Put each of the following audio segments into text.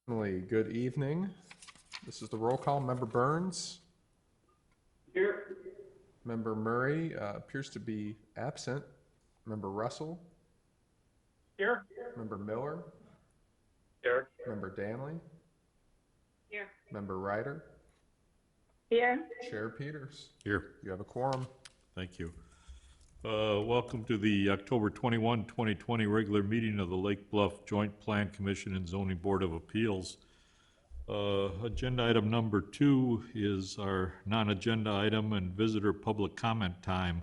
Good evening. This is the roll call. Member Burns. Here. Member Murray appears to be absent. Member Russell. Here. Member Miller. Here. Member Danley. Here. Member Ryder. Here. Chair Peters. Here. You have a quorum. Thank you. Welcome to the October 21, 2020 regular meeting of the Lake Bluff Joint Plan Commission and Zoning Board of Appeals. Agenda item number 2 is our non-agenda item and visitor public comment time.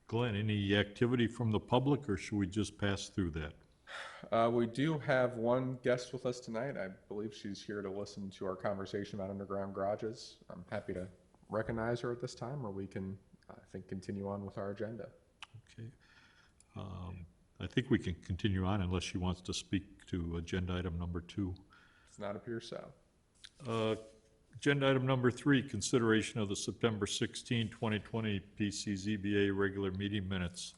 Glenn, any activity from the public, or should we just pass through that? We do have one guest with us tonight. I believe she's here to listen to our conversation about underground garages. I'm happy to recognize her at this time, or we can, I think, continue on with our agenda. Okay. I think we can continue on unless she wants to speak to agenda item number 2. Does not appear so. Agenda item number 3, consideration of the September 16, 2020 PCZBA regular meeting minutes.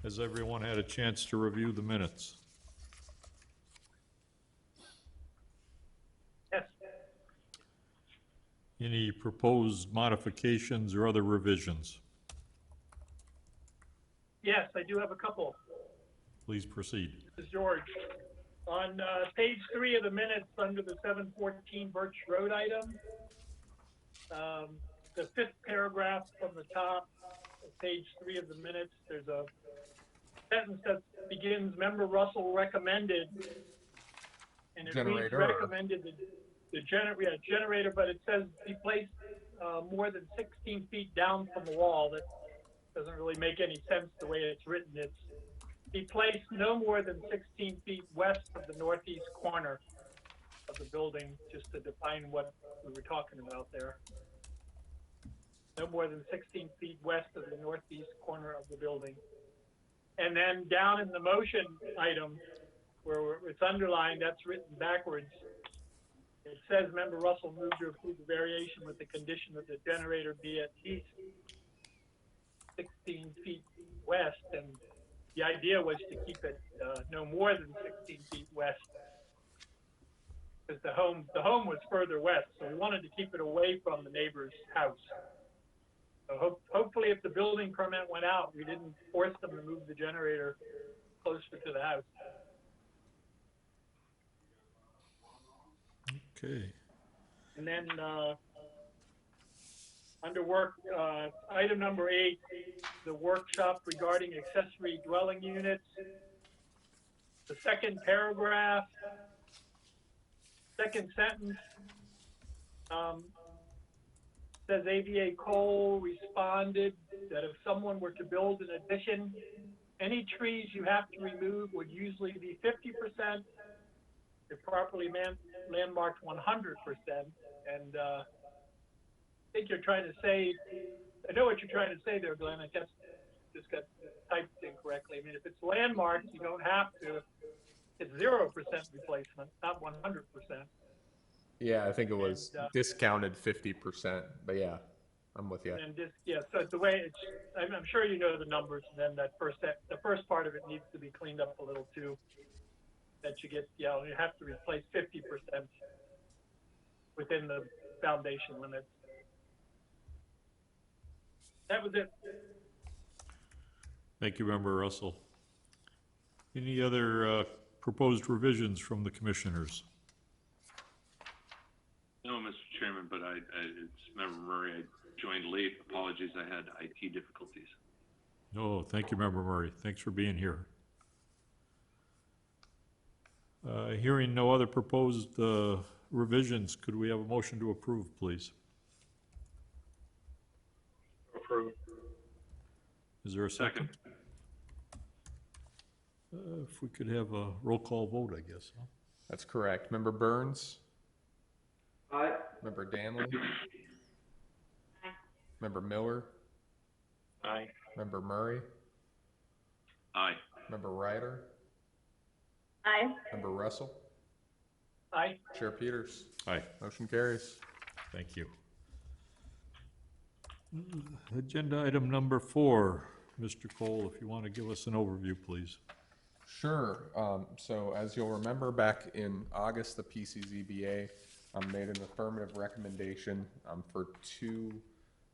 Has everyone had a chance to review the minutes? Yes. Any proposed modifications or other revisions? Yes, I do have a couple. Please proceed. This is George. On page 3 of the minutes, under the 714 Birch Road item, the 5th paragraph from the top of page 3 of the minutes, there's a sentence that begins, Member Russell recommended, and it reads recommended the generator, but it says be placed more than 16 feet down from the wall. That doesn't really make any sense the way it's written. It's be placed no more than 16 feet west of the northeast corner of the building, just to define what we were talking about there. No more than 16 feet west of the northeast corner of the building. And then down in the motion item, where it's underlined, that's written backwards. It says, Member Russell moved to approve the variation with the condition that the generator be at least 16 feet west, and the idea was to keep it no more than 16 feet west, because the home was further west, so we wanted to keep it away from the neighbor's house. So hopefully, if the building permit went out, we didn't force them to move the generator closer to the house. Okay. And then under work, item number 8, the workshop regarding accessory dwelling units. The second paragraph, second sentence, says AVA Cole responded that if someone were to build an addition, any trees you have to remove would usually be 50%. If properly landmarked, 100%. And I think you're trying to say, I know what you're trying to say there, Glenn. I guess just got typed incorrectly. I mean, if it's landmarked, you don't have to. It's 0% replacement, not 100%. Yeah, I think it was discounted 50%, but yeah, I'm with you. And yeah, so it's the way it's. I'm sure you know the numbers. And then the first part of it needs to be cleaned up a little too. That you get, you have to replace 50% within the foundation limits. That was it. Thank you, Member Russell. Any other proposed revisions from the commissioners? No, Mr. Chairman, but it's Member Murray. I joined late. Apologies, I had IT difficulties. No, thank you, Member Murray. Thanks for being here. Hearing no other proposed revisions, could we have a motion to approve, please? Approved. Is there a second? If we could have a roll call vote, I guess. Huh? That's correct. Member Burns. Aye. Member Danley. Aye. Member Miller. Aye. Member Murray. Aye. Member Ryder. Aye. Member Russell. Aye. Chair Peters. Aye. Motion carries. Thank you. Agenda item number 4. Mr. Cole, if you want to give us an overview, please. Sure. So as you'll remember, back in August, the PCZBA made an affirmative recommendation for two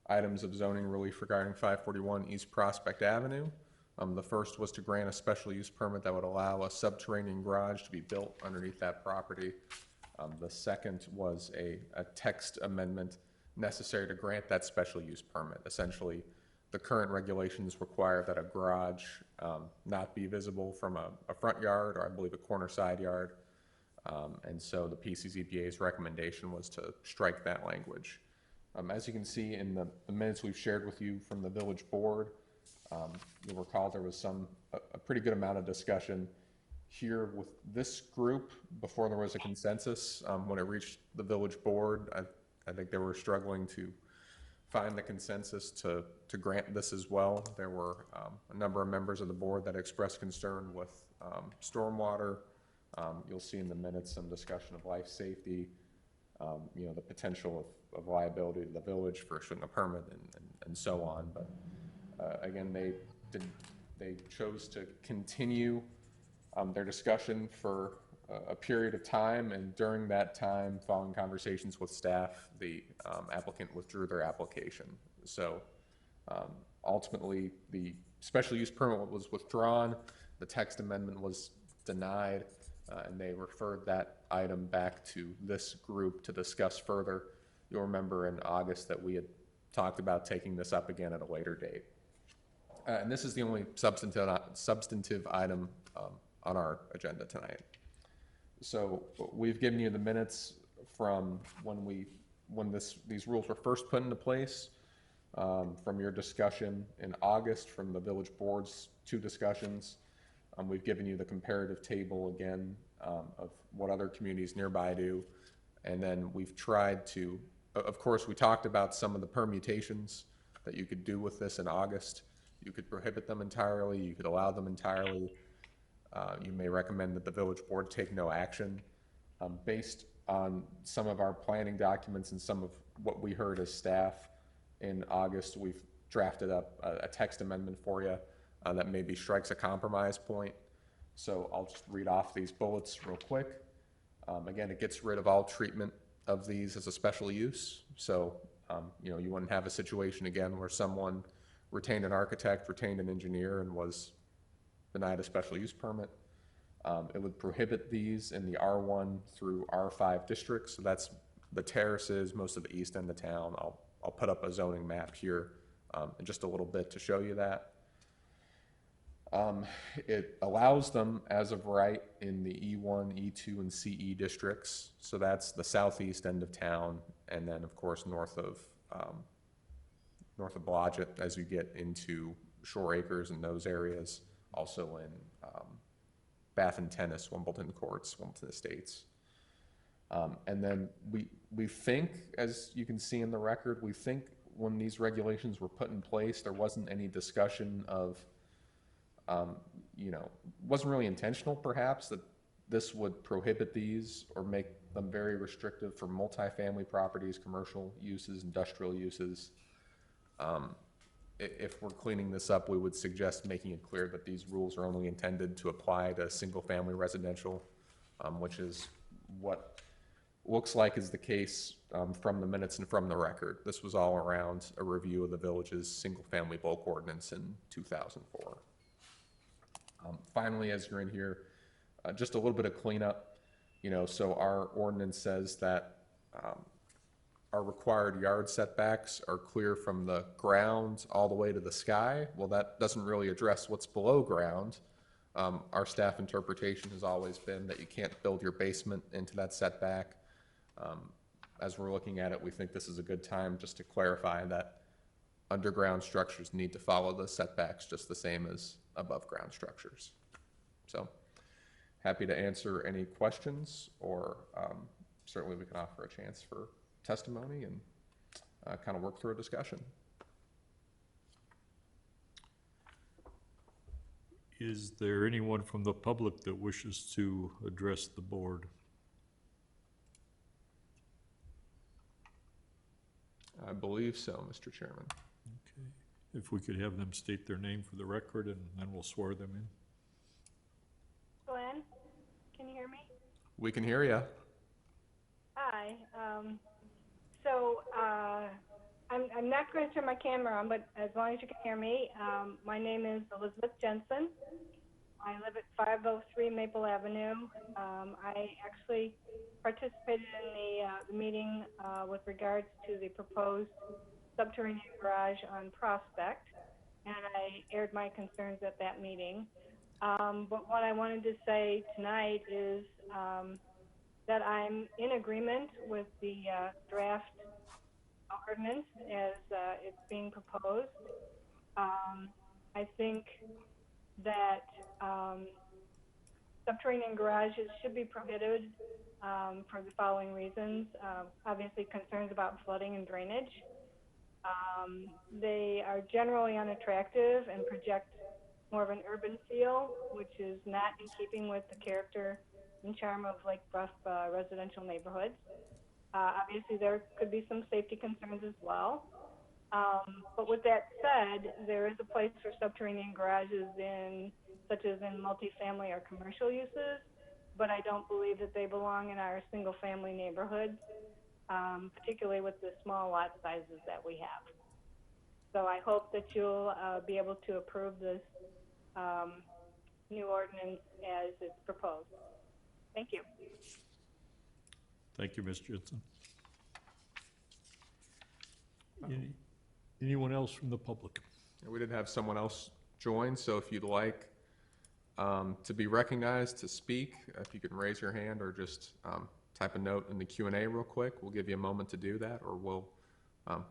items of zoning relief regarding 541 East Prospect Avenue. The first was to grant a special use permit that would allow a subterranean garage to be built underneath that property. The second was a text amendment necessary to grant that special use permit. Essentially, the current regulations require that a garage not be visible from a front yard, or I believe a corner side yard. And so the PCZBA's recommendation was to strike that language. As you can see in the minutes we've shared with you from the village board, you'll recall there was a pretty good amount of discussion here with this group before there was a consensus. When it reached the village board, I think they were struggling to find the consensus to grant this as well. There were a number of members of the board that expressed concern with stormwater. You'll see in the minutes some discussion of life safety, the potential of liability to the village for issuing a permit and so on. But again, they chose to continue their discussion for a period of time, and during that time, following conversations with staff, the applicant withdrew their application. So ultimately, the special use permit was withdrawn, the text amendment was denied, and they referred that item back to this group to discuss further. You'll remember in August that we had talked about taking this up again at a later date. And this is the only substantive item on our agenda tonight. So we've given you the minutes from when these rules were first put into place, from your discussion in August, from the village board's two discussions. We've given you the comparative table again of what other communities nearby do. And then we've tried to, of course, we talked about some of the permutations that you could do with this in August. You could prohibit them entirely, you could allow them entirely. You may recommend that the village board take no action. Based on some of our planning documents and some of what we heard as staff in August, we've drafted up a text amendment for you that maybe strikes a compromise point. So I'll just read off these bullets real quick. Again, it gets rid of all treatment of these as a special use. So, you wouldn't have a situation again where someone retained an architect, retained an engineer, and was denied a special use permit. It would prohibit these in the R1 through R5 districts. So that's the terraces, most of the east end of town. I'll put up a zoning map here in just a little bit to show you that. It allows them as of right in the E1, E2, and CE districts. So that's the southeast end of town, and then of course north of Blodgett as you get into Shore Acres and those areas. Also in Bath and Tennis, Wimbledon Courts, Wimbledon Estates. And then we think, as you can see in the record, we think when these regulations were put in place, there wasn't any discussion of, wasn't really intentional perhaps that this would prohibit these or make them very restrictive for multifamily properties, commercial uses, industrial uses. If we're cleaning this up, we would suggest making it clear that these rules are only intended to apply to single-family residential, which is what looks like is the case from the minutes and from the record. This was all around a review of the village's single-family bulk ordinance in 2004. Finally, as you're in here, just a little bit of cleanup. So our ordinance says that our required yard setbacks are clear from the ground all the way to the sky. Well, that doesn't really address what's below ground. Our staff interpretation has always been that you can't build your basement into that setback. As we're looking at it, we think this is a good time just to clarify that underground structures need to follow the setbacks just the same as above ground structures. So happy to answer any questions, or certainly we can offer a chance for testimony and kind of work through a discussion. Is there anyone from the public that wishes to address the board? I believe so, Mr. Chairman. Okay. If we could have them state their name for the record, and then we'll swear them in. Glenn, can you hear me? We can hear you. Hi. I'm not going to turn my camera on, but as long as you can hear me, my name is Elizabeth Jensen. I live at 503 Maple Avenue. I actually participated in the meeting with regards to the proposed subterranean garage on Prospect, and I aired my concerns at that meeting. But what I wanted to say tonight is that I'm in agreement with the draft ordinance as it's being proposed. I think that subterranean garages should be prohibited for the following reasons. Obviously, concerns about flooding and drainage. They are generally unattractive and project more of an urban feel, which is not in keeping with the character and charm of Lake Bluff residential neighborhoods. Obviously, there could be some safety concerns as well. But with that said, there is a place for subterranean garages such as in multifamily or commercial uses, but I don't believe that they belong in our single-family neighborhoods, particularly with the small lot sizes that we have. So I hope that you'll be able to approve this new ordinance as it's proposed. Thank you. Thank you, Ms. Jensen. Anyone else from the public? We did have someone else join, so if you'd like to be recognized to speak, if you can raise your hand or just type a note in the Q&A real quick, we'll give you a moment to do that, or we'll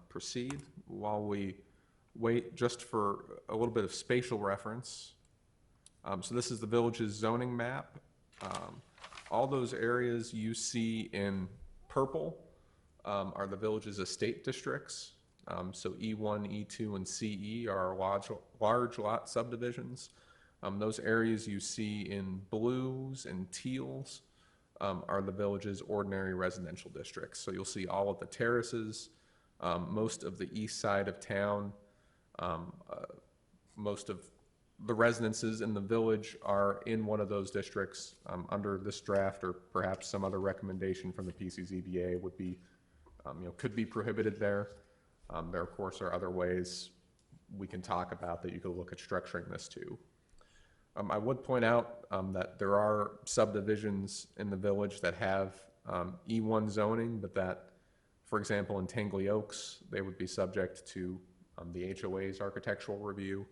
proceed. While we wait, just for a little bit of spatial reference, so this is the village's zoning map. All those areas you see in purple are the village's estate districts. So E1, E2, and CE are large lot subdivisions. Those areas you see in blues and teals are the village's ordinary residential districts. So you'll see all of the terraces, most of the east side of town, most of the residences in the village are in one of those districts. Under this draft, or perhaps some other recommendation from the PCZBA, would be, could be prohibited there. There, of course, are other ways we can talk about that you could look at structuring this too. I would point out that there are subdivisions in the village that have E1 zoning, but that, for example, in Tangley Oaks, they would be subject to the HOA's architectural review.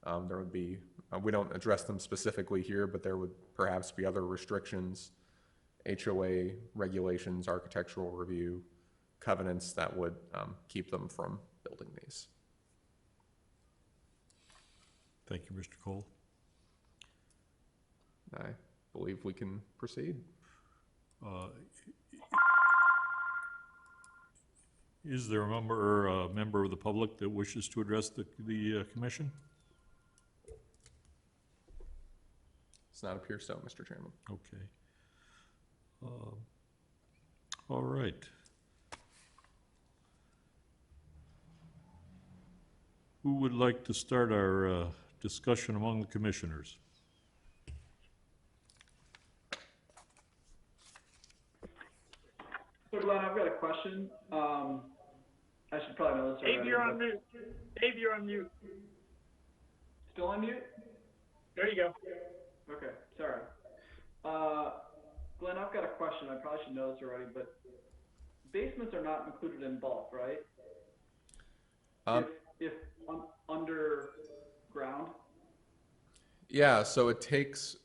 There would be, we don't address them specifically here, but there would perhaps be other restrictions, HOA regulations, architectural review, covenants that would keep them from building these. Thank you, Mr. Cole. I believe we can proceed. Is there a member of the public that wishes to address the commission? Does not appear so, Mr. Chairman. Okay. All right. Who would like to start our discussion among the commissioners? So Glenn, I've got a question. I should probably know this already. Dave, you're on mute. Dave, you're on mute. Still on mute? There you go. Okay, sorry. Glenn, I've got a question. I probably should know this already, but basements are not included in bulk, right? If underground? Yeah, so it takes,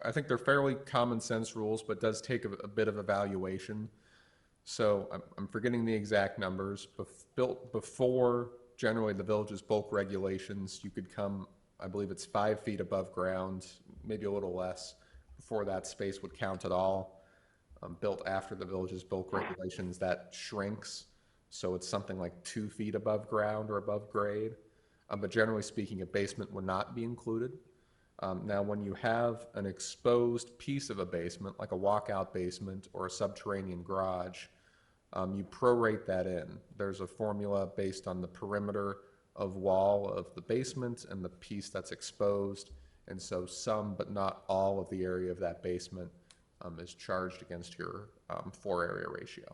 I think they're fairly common sense rules, but does take a bit of evaluation. So I'm forgetting the exact numbers, but built before generally the village's bulk regulations, you could come, I believe it's 5 feet above ground, maybe a little less, before that space would count at all. Built after the village's bulk regulations, that shrinks. So it's something like 2 feet above ground or above grade. But generally speaking, a basement would not be included. Now, when you have an exposed piece of a basement, like a walkout basement or a subterranean garage, you prorate that in. There's a formula based on the perimeter of wall of the basement and the piece that's exposed, And so some, but not all of the area of that basement is charged against your floor area ratio.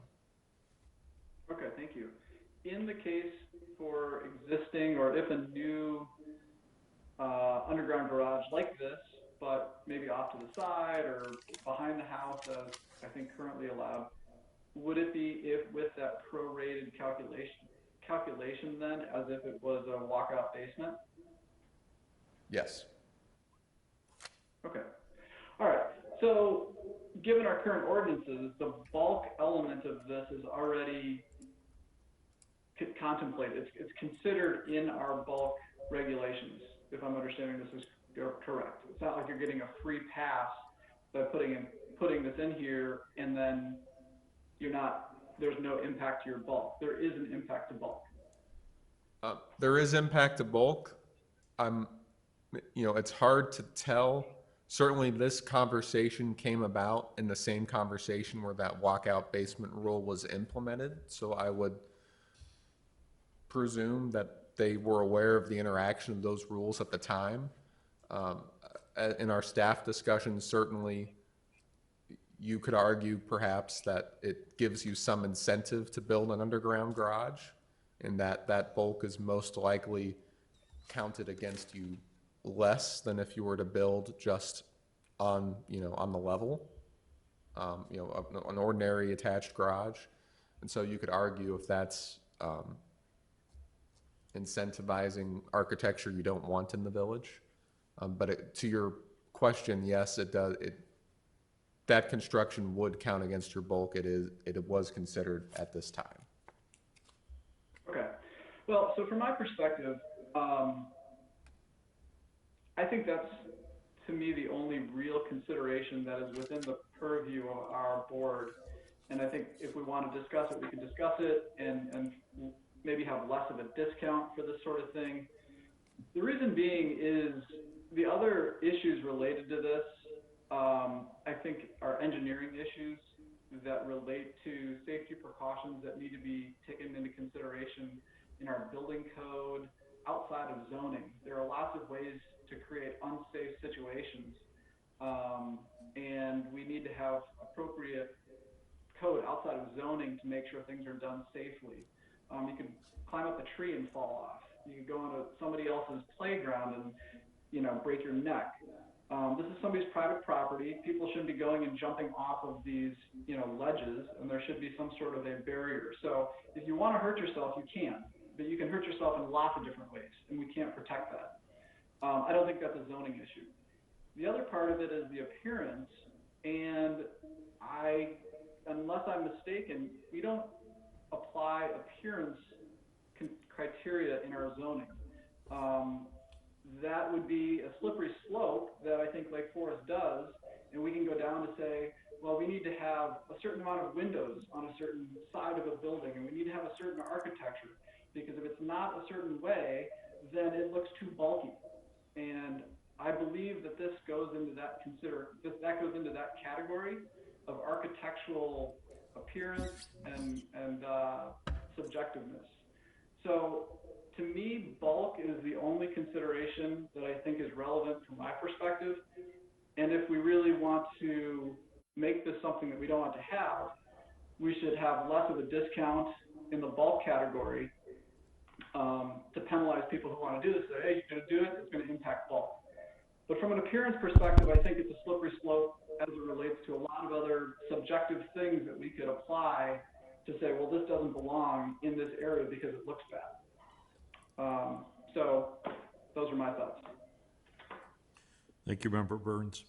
Okay, thank you. In the case for existing, or if a new underground garage like this, but maybe off to the side or behind the house as I think currently allowed, would it be if with that prorated calculation then as if it was a walkout basement? Yes. Okay. All right. So given our current ordinances, the bulk element of this is already contemplated. It's considered in our bulk regulations, if I'm understanding this is correct. It's not like you're getting a free pass by putting this in here and then there's no impact to your bulk. There is an impact to bulk. There is impact to bulk. It's hard to tell. Certainly this conversation came about in the same conversation where that walkout basement rule was implemented. So I would presume that they were aware of the interaction of those rules at the time. In our staff discussion, certainly you could argue perhaps that it gives you some incentive to build an underground garage, and that bulk is most likely counted against you less than if you were to build just on the level, an ordinary attached garage. And so you could argue if that's incentivizing architecture you don't want in the village. But to your question, yes, it does. That construction would count against your bulk. It was considered at this time. Okay. Well, so from my perspective, I think that's, to me, the only real consideration that is within the purview of our board. And I think if we want to discuss it, we can discuss it and maybe have less of a discount for this sort of thing. The reason being is the other issues related to this, I think, are engineering issues that relate to safety precautions that need to be taken into consideration in our building code outside of zoning. There are lots of ways to create unsafe situations, and we need to have appropriate code outside of zoning to make sure things are done safely. You could climb up a tree and fall off. You could go into somebody else's playground and break your neck. This is somebody's private property. People shouldn't be going and jumping off of these ledges, and there should be some sort of a barrier. So if you want to hurt yourself, you can, but you can hurt yourself in lots of different ways, and we can't protect that. I don't think that's a zoning issue. The other part of it is the appearance, and unless I'm mistaken, we don't apply appearance criteria in our zoning. That would be a slippery slope that I think Lake Forest does, and we can go down to say, well, we need to have a certain amount of windows on a certain side of a building, and we need to have a certain architecture, because if it's not a certain way, then it looks too bulky. And I believe that this goes into that goes into that category of architectural appearance and subjectiveness. So to me, bulk is the only consideration that I think is relevant from my perspective. And if we really want to make this something that we don't want to have, we should have less of a discount in the bulk category to penalize people who want to do this. Say, hey, you're going to do it, it's going to impact bulk. But from an appearance perspective, I think it's a slippery slope as it relates to a lot of other subjective things that we could apply to say, well, this doesn't belong in this area because it looks bad. So those are my thoughts. Thank you, Member Burns.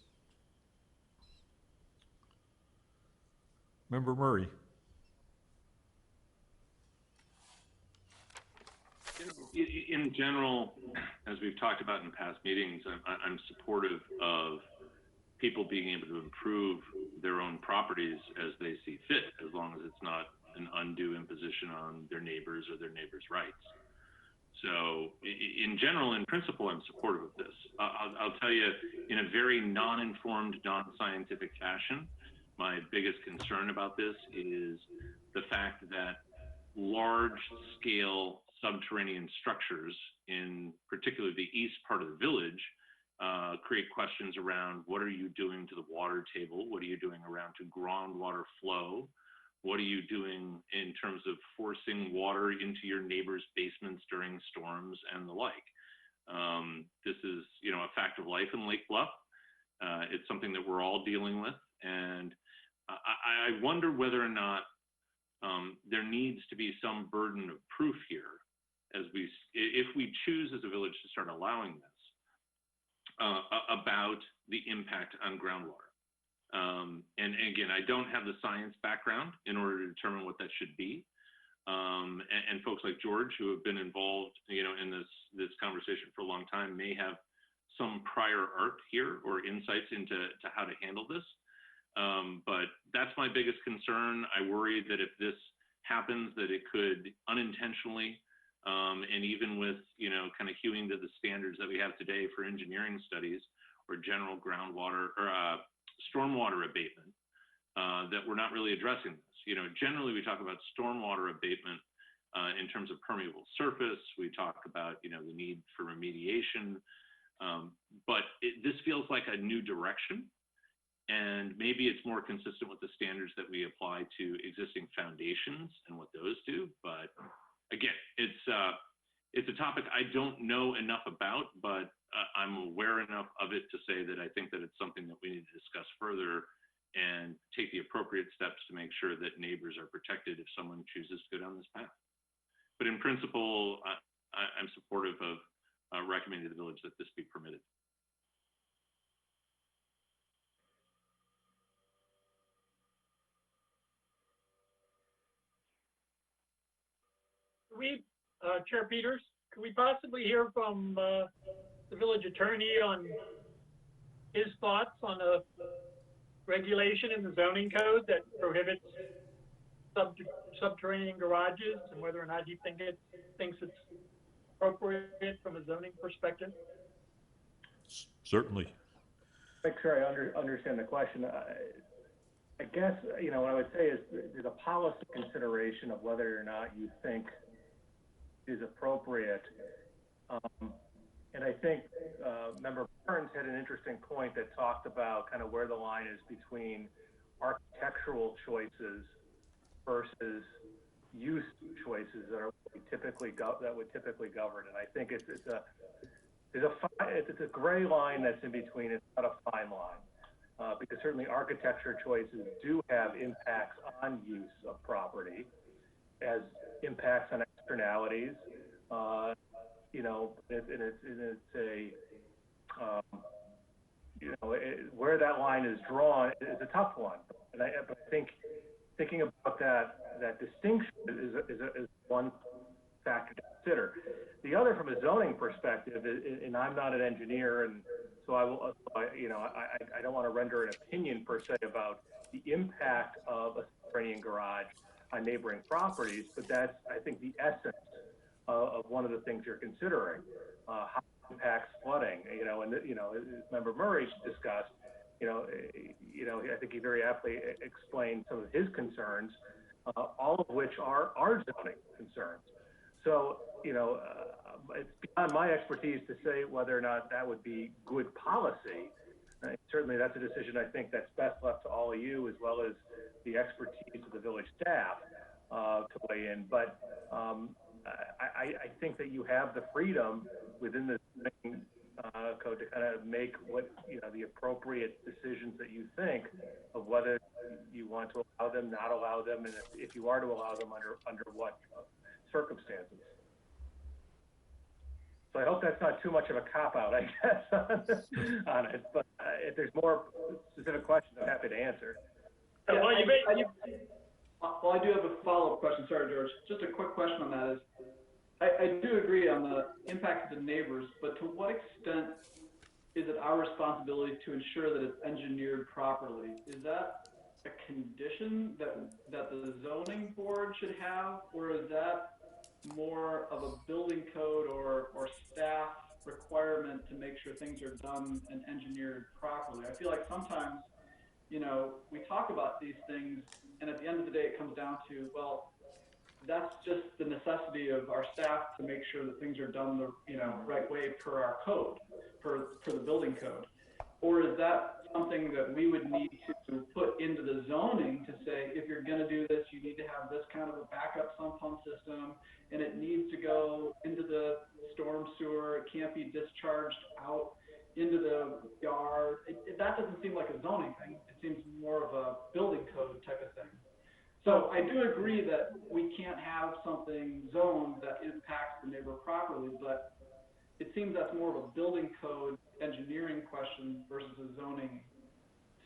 Member Murray. In general, as we've talked about in past meetings, I'm supportive of people being able to improve their own properties as they see fit, as long as it's not an undue imposition on their neighbors or their neighbors' rights. So in general, in principle, I'm supportive of this. I'll tell you, in a very non-informed, non-scientific fashion, my biggest concern about this is the fact that large-scale subterranean structures in particularly the east part of the village create questions around what are you doing to the water table? What are you doing around to groundwater flow? What are you doing in terms of forcing water into your neighbor's basements during storms and the like? This is, you know, a fact of life in Lake Bluff. It's something that we're all dealing with. And I wonder whether or not there needs to be some burden of proof here if we choose as a village to start allowing this. About the impact on groundwater. And again, I don't have the science background in order to determine what that should be. And folks like George, who have been involved, you know, in this conversation for a long time, may have some prior art here or insights into how to handle this. But that's my biggest concern. I worry that if this happens, that it could unintentionally, and even with, you know, kind of hewing to the standards that we have today for engineering studies or general groundwater or stormwater abatement, that we're not really addressing this. You know, generally we talk about stormwater abatement in terms of permeable surface. We talk about, you know, the need for remediation, but this feels like a new direction. And maybe it's more consistent with the standards that we apply to existing foundations and what those do. But again, it's a topic I don't know enough about, but I'm aware enough of it to say that I think that it's something that we need to discuss further and take the appropriate steps to make sure that neighbors are protected if someone chooses to go down this path. But in principle, I'm supportive of recommending to the village that this be permitted. Chair Peters, could we possibly hear from the village attorney on his thoughts on a regulation in the zoning code that prohibits subterranean garages and whether or not he thinks it's appropriate from a zoning perspective? Certainly. Make sure I understand the question. I guess, you know, what I would say is there's a policy consideration of whether or not you think is appropriate. And I think Member Burns had an interesting point that talked about kind of where the line is between architectural choices versus use choices that would typically govern. And I think it's a gray line that's in between. It's not a fine line because certainly architecture choices do have impacts on use of property, as impacts on externalities. You know, it's a you know, where that line is drawn is a tough one. And I think thinking about that distinction is one factor to consider. The other, from a zoning perspective, and I'm not an engineer, and so I don't want to render an opinion per se about the impact of a subterranean garage on neighboring properties, but that's, I think, the essence of one of the things you're considering. How it impacts flooding, you know, and you know, as Member Murray discussed, I think he very aptly explained some of his concerns, all of which are our zoning concerns. So, you know, it's beyond my expertise to say whether or not that would be good policy. Certainly that's a decision I think that's best left to all of you, as well as the expertise of the village staff to weigh in. But I think that you have the freedom within the code to kind of make what, you know, the appropriate decisions that you think of whether you want to allow them, not allow them, and if you are to allow them, under what circumstances. So I hope that's not too much of a cop-out, I guess, on it. But if there's more specific questions, I'm happy to answer. Yeah, well, well, I do have a follow-up question. Sorry, George. Just a quick question on that is, I do agree on the impact to the neighbors, but to what extent is it our responsibility to ensure that it's engineered properly? Is that a condition that the zoning board should have, or is that more of a building code or staff requirement to make sure things are done and engineered properly? I feel like sometimes, you know, we talk about these things, and at the end of the day, it comes down to, well, that's just the necessity of our staff to make sure that things are done the, right way per our code, per the building code? Or is that something that we would need to put into the zoning to say, if you're gonna do this, you need to have this kind of a backup sump pump system, and it needs to go into the storm sewer, it can't be discharged out into the yard. That doesn't seem like a zoning thing, it seems more of a building code type of thing. So I do agree that we can't have something zoned that impacts the neighbor properly, but it seems that's more of a building code engineering question versus a zoning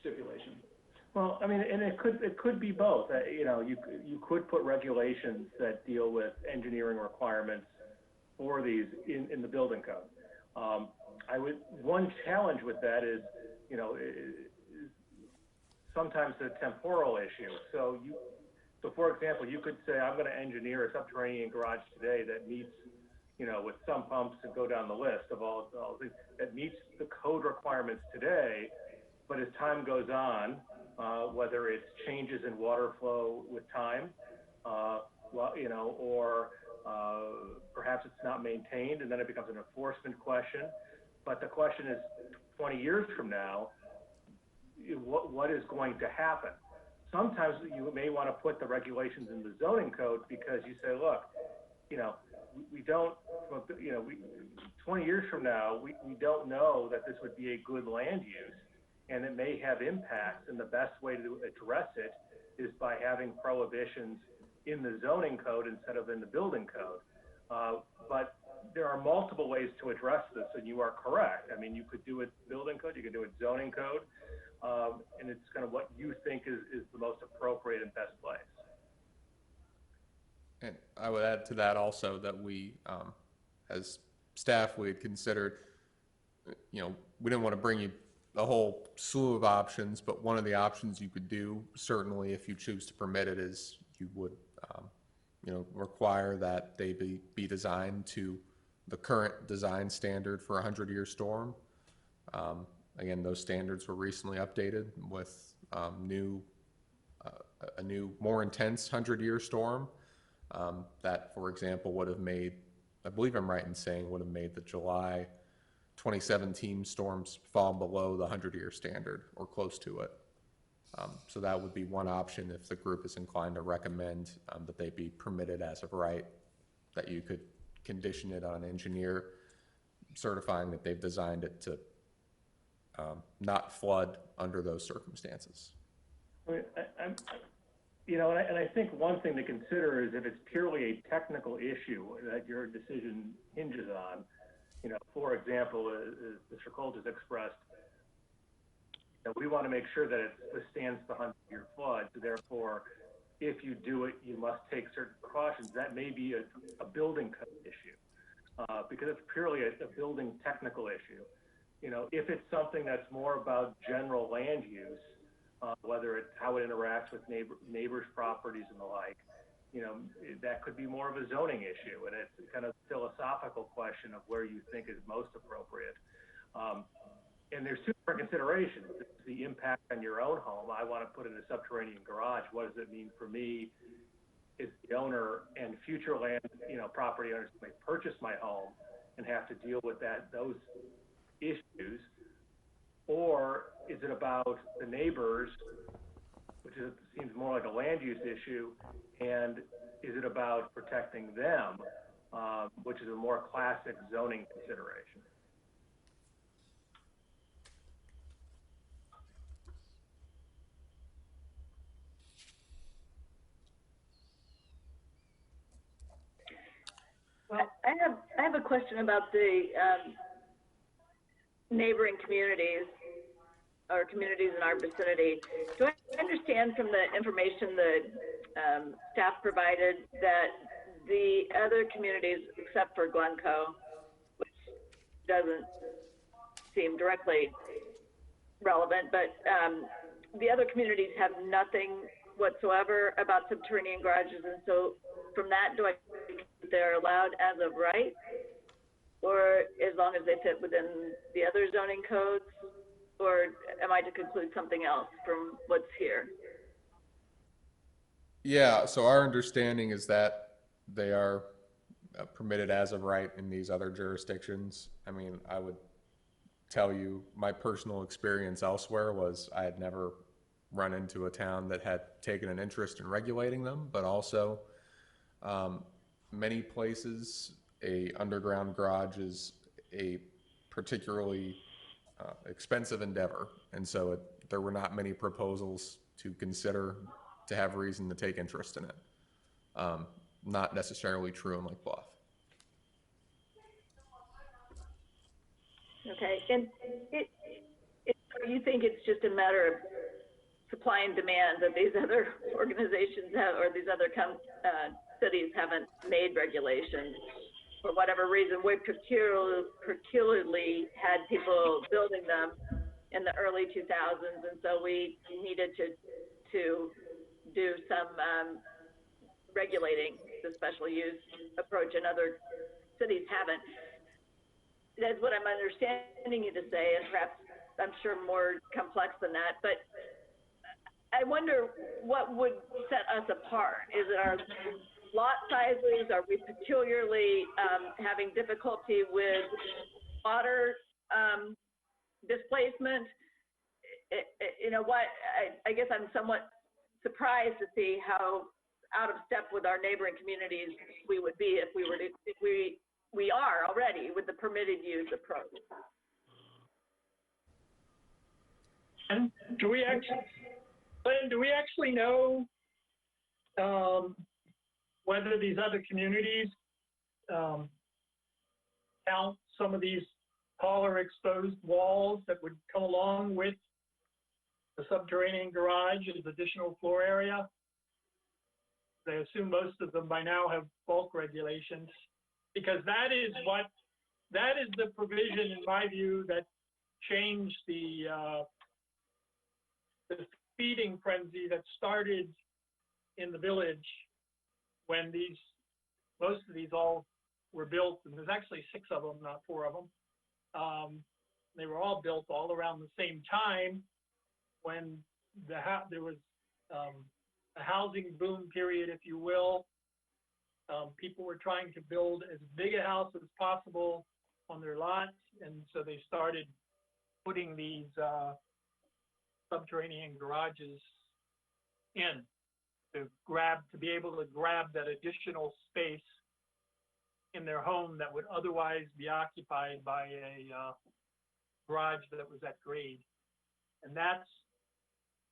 stipulation. Well, I mean, and it could be both. You could put regulations that deal with engineering requirements for these in the building code. One challenge with that is, is sometimes a temporal issue. So for example, you could say, I'm going to engineer a subterranean garage today that meets, with some pumps and go down the list of all things that meets the code requirements today. But as time goes on, whether it's changes in water flow with time, or perhaps it's not maintained, and then it becomes an enforcement question. But the question is, 20 years from now, what is going to happen? Sometimes you may want to put the regulations in the zoning code because you say, look, we don't, 20 years from now, we don't know that this would be a good land use, and it may have impacts, and the best way to address it is by having prohibitions in the zoning code instead of in the building code. But there are multiple ways to address this, and you are correct. I mean, you could do it building code, you could do it zoning code, and it's kind of what you think is the most appropriate and best place. And I would add to that also that we, as staff, we had considered, we didn't want to bring you a whole slew of options, but one of the options you could do, certainly if you choose to permit it, is you would, require that they be designed to the current design standard for a 100-year storm. Again, those standards were recently updated with a new, more intense 100-year storm that, for example, would have made, I believe I'm right in saying, would have made the July 2017 storms fall below the 100-year standard or close to it. So that would be one option if the group is inclined to recommend that they be permitted as of right, that you could condition it on an engineer certifying that they've designed it to not flood under those circumstances. I mean, and I think one thing to consider is if it's purely a technical issue that your decision hinges on, for example, as Mr. Cole has expressed, we want to make sure that it withstands the 100-year flood. So therefore, if you do it, you must take certain precautions. That may be a building code issue because it's purely a building technical issue. If it's something that's more about general land use, whether it's how it interacts with neighbors' properties and the like, that could be more of a zoning issue, and it's kind of a philosophical question of where you think is most appropriate. And there's two different considerations. It's the impact on your own home. I want to put in a subterranean garage. What does it mean for me as the owner and future land, property owners may purchase my home and have to deal with those issues? Or is it about the neighbors, which seems more like a land use issue, and is it about protecting them, which is a more classic zoning consideration? I have a question about the neighboring communities or communities in our vicinity. Do I understand from the information that staff provided that the other communities, except for Glencoe, which doesn't seem directly relevant, but the other communities have nothing whatsoever about subterranean garages, and so from that, do I think they're allowed as of right, or as long as they fit within the other zoning codes, or am I to conclude something else from what's here? Yeah, so our understanding is that they are permitted as of right in these other jurisdictions. I mean, I would tell you my personal experience elsewhere was I had never run into a town that had taken an interest in regulating them, but also many places a underground garage is a particularly expensive endeavor, and so there were not many proposals to consider to have reason to take interest in it. Not necessarily true in Lake Bluff. Okay, and you think it's just a matter of supply and demand that these other organizations have, or these other cities haven't made regulations for whatever reason? We peculiarly had people building them in the early 2000s, and so we needed to do some regulating the special use approach, and other cities haven't. That's what I'm understanding you to say, and perhaps I'm sure more complex than that, but I wonder what would set us apart. Is it our lot sizes? Are we peculiarly having difficulty with water displacement? You know what, I guess I'm somewhat surprised to see how out of step with our neighboring communities we would be if we are already with the permitted use approach. And do we actually know whether these other communities count some of these taller exposed walls that would come along with the subterranean garage as additional floor area? I assume most of them by now have bulk regulations, because that is the provision, in my view, that changed the feeding frenzy that started in the village when most of these all were built, and there's actually 6 of them, not 4 of them. They were all built all around the same time when there was a housing boom period, if you will. People were trying to build as big a house as possible on their lots, and so they started putting these subterranean garages in to be able to grab that additional space in their home that would otherwise be occupied by a garage that was at grade. And that's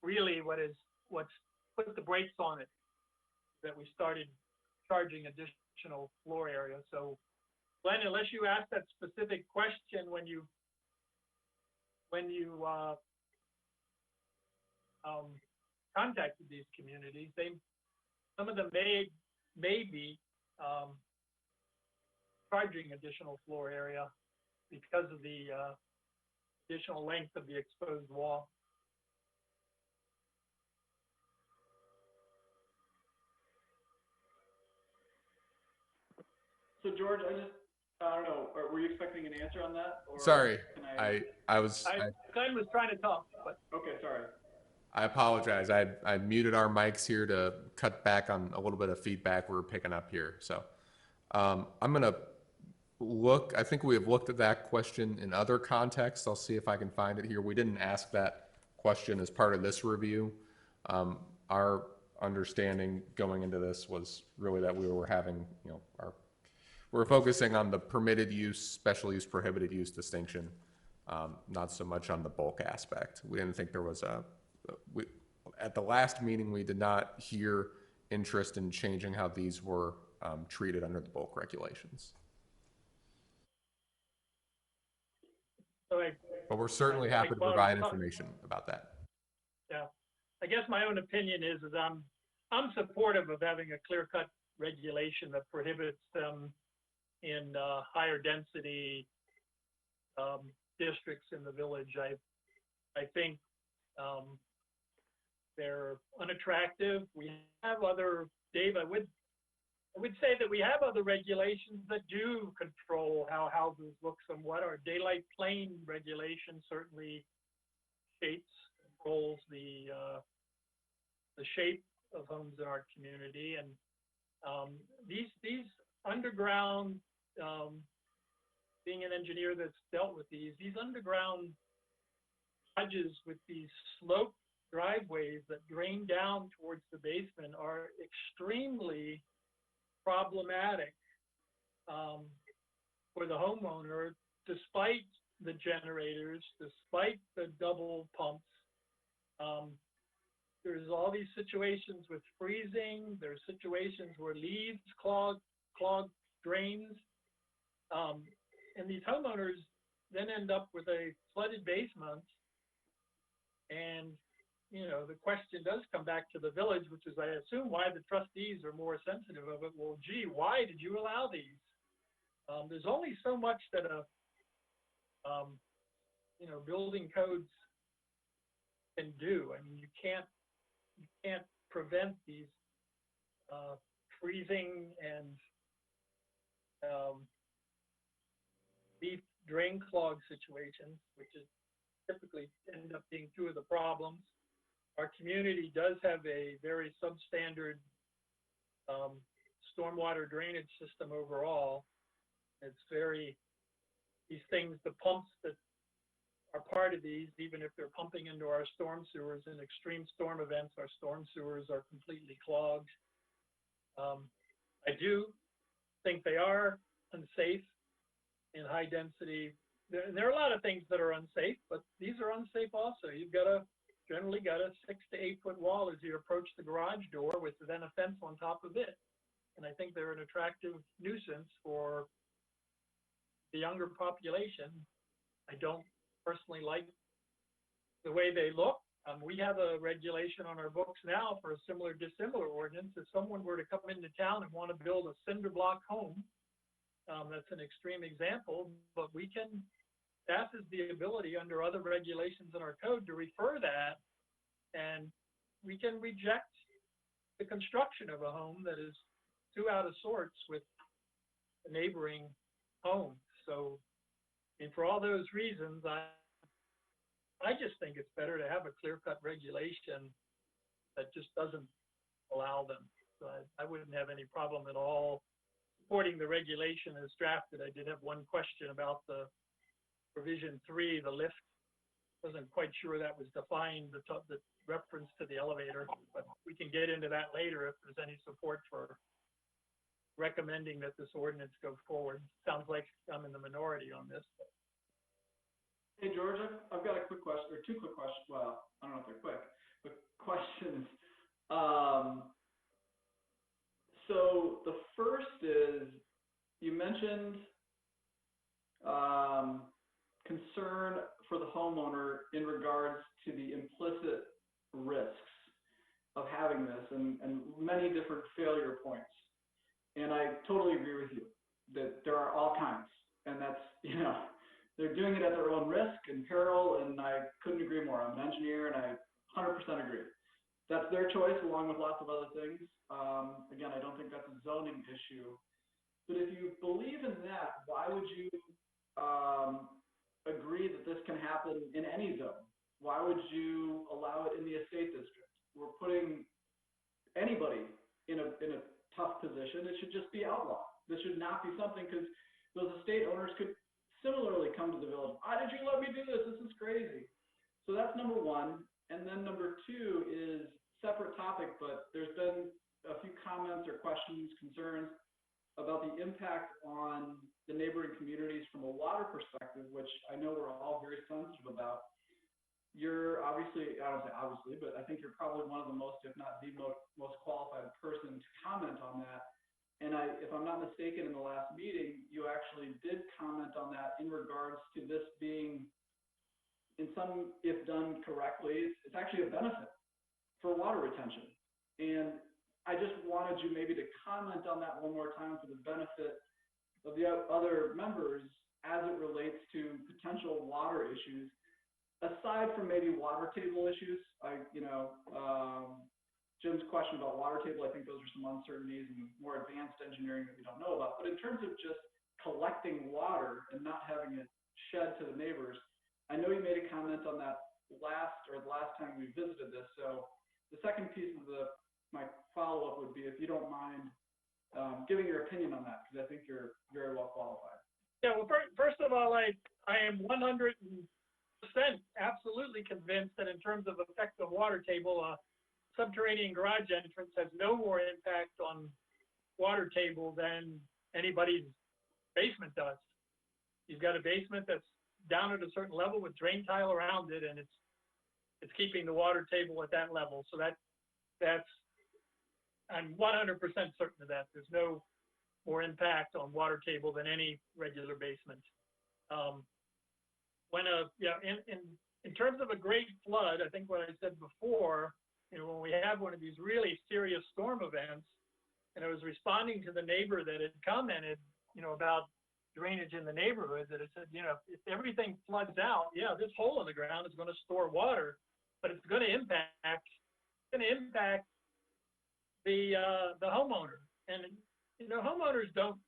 really what's put the brakes on it, that we started charging additional floor area. So Glenn, unless you asked that specific question when you contacted these communities, some of them may be charging additional floor area because of the additional length of the exposed wall. So George, I don't know, were you expecting an answer on that? Or Sorry, I Glenn was trying to talk, but. Okay, sorry. I apologize. I muted our mics here to cut back on a little bit of feedback we were picking up here. So I'm going to look. I think we have looked at that question in other contexts. I'll see if I can find it here. We didn't ask that question as part of this review. Our understanding going into this was really that we were having, we're focusing on the permitted use, special use, prohibited use distinction, not so much on the bulk aspect. We didn't think there was at the last meeting, we did not hear interest in changing how these were treated under the bulk regulations. But we're certainly happy to provide information about that. Yeah, I guess my own opinion is I'm supportive of having a clear-cut regulation that prohibits them in higher density districts in the village. I think they're unattractive. We have other, Dave, I would say that we have other regulations that do control how houses look somewhat. Our daylight plane regulation certainly controls the shape of homes in our community. And These underground, being an engineer that's dealt with these underground lodges with these sloped driveways that drain down towards the basement are extremely problematic for the homeowner, despite the generators, despite the double pumps. There's all these situations with freezing. There's situations where leaves clog drains. And these homeowners then end up with a flooded basement. And, you know, the question does come back to the village, which is, I assume, why the trustees are more sensitive of it. Well, gee, why did you allow these? There's only so much that building codes can do. I mean, you can't prevent these freezing and deep drain clog situations, which is typically end up being two of the problems. Our community does have a very substandard stormwater drainage system overall. It's these things, the pumps that are part of these, even if they're pumping into our storm sewers in extreme storm events, our storm sewers are completely clogged. I do think they are unsafe in high density. There are a lot of things that are unsafe, but these are unsafe also. You've generally got a 6 to 8 foot wall as you approach the garage door with then a fence on top of it. And I think they're an attractive nuisance for the younger population. I don't personally like the way they look. We have a regulation on our books now for a similar dissimilar ordinance. If someone were to come into town and want to build a cinder block home, that's an extreme example, but staff has the ability under other regulations in our code to refer that, and we can reject the construction of a home that is too out of sorts with a neighboring home. So, and for all those reasons, I just think it's better to have a clear-cut regulation that just doesn't allow them. So I wouldn't have any problem at all supporting the regulation as drafted. I did have one question about the provision 3, the lift. Wasn't quite sure that was defined, the reference to the elevator, but we can get into that later if there's any support for recommending that this ordinance go forward. Sounds like I'm in the minority on this. Hey, George, I've got a quick question, or two quick questions. Well, I don't know if they're quick, but questions. So the first is, you mentioned concern for the homeowner in regards to the implicit risks of having this and many different failure points. And I totally agree with you that there are all kinds, and that's, they're doing it at their own risk and peril, and I couldn't agree more. I'm an engineer, and I 100% agree. That's their choice, along with lots of other things. Again, I don't think that's a zoning issue. But if you believe in that, why would you agree that this can happen in any zone? Why would you allow it in the estate district? We're putting anybody in a tough position. It should just be outlawed. This should not be something, because those estate owners could similarly come to the village. Why did you let me do this? This is crazy. So that's number one. And then number two is separate topic, but there's been a few comments or questions, concerns about the impact on the neighboring communities from a water perspective, which I know we're all very sensitive about. You're obviously, I don't say obviously, but I think you're probably one of the most, if not the most qualified person to comment on that. And if I'm not mistaken, in the last meeting, you actually did comment on that in regards to this being, in some, if done correctly, it's actually a benefit for water retention. And I just wanted you maybe to comment on that one more time for the benefit of the other members as it relates to potential water issues, aside from maybe water table issues. Jim's question about water table, I think those are some uncertainties and more advanced engineering that we don't know about. But in terms of just collecting water and not having it shed to the neighbors, I know you made a comment on that the last time we visited this. So the second piece of my follow-up would be, if you don't mind giving your opinion on that, because I think you're very well qualified. Yeah, well, first of all, I am 100% absolutely convinced that in terms of effect on water table, a subterranean garage entrance has no more impact on water table than anybody's basement does. You've got a basement that's down at a certain level with drain tile around it, and it's keeping the water table at that level. So that's I'm 100% certain of that. There's no more impact on water table than any regular basement. In terms of a great flood, I think what I said before, when we have one of these really serious storm events, and I was responding to the neighbor that had commented, about drainage in the neighborhood, that it said, if everything floods out, yeah, this hole in the ground is going to store water, but it's going to impact the homeowner. And homeowners don't.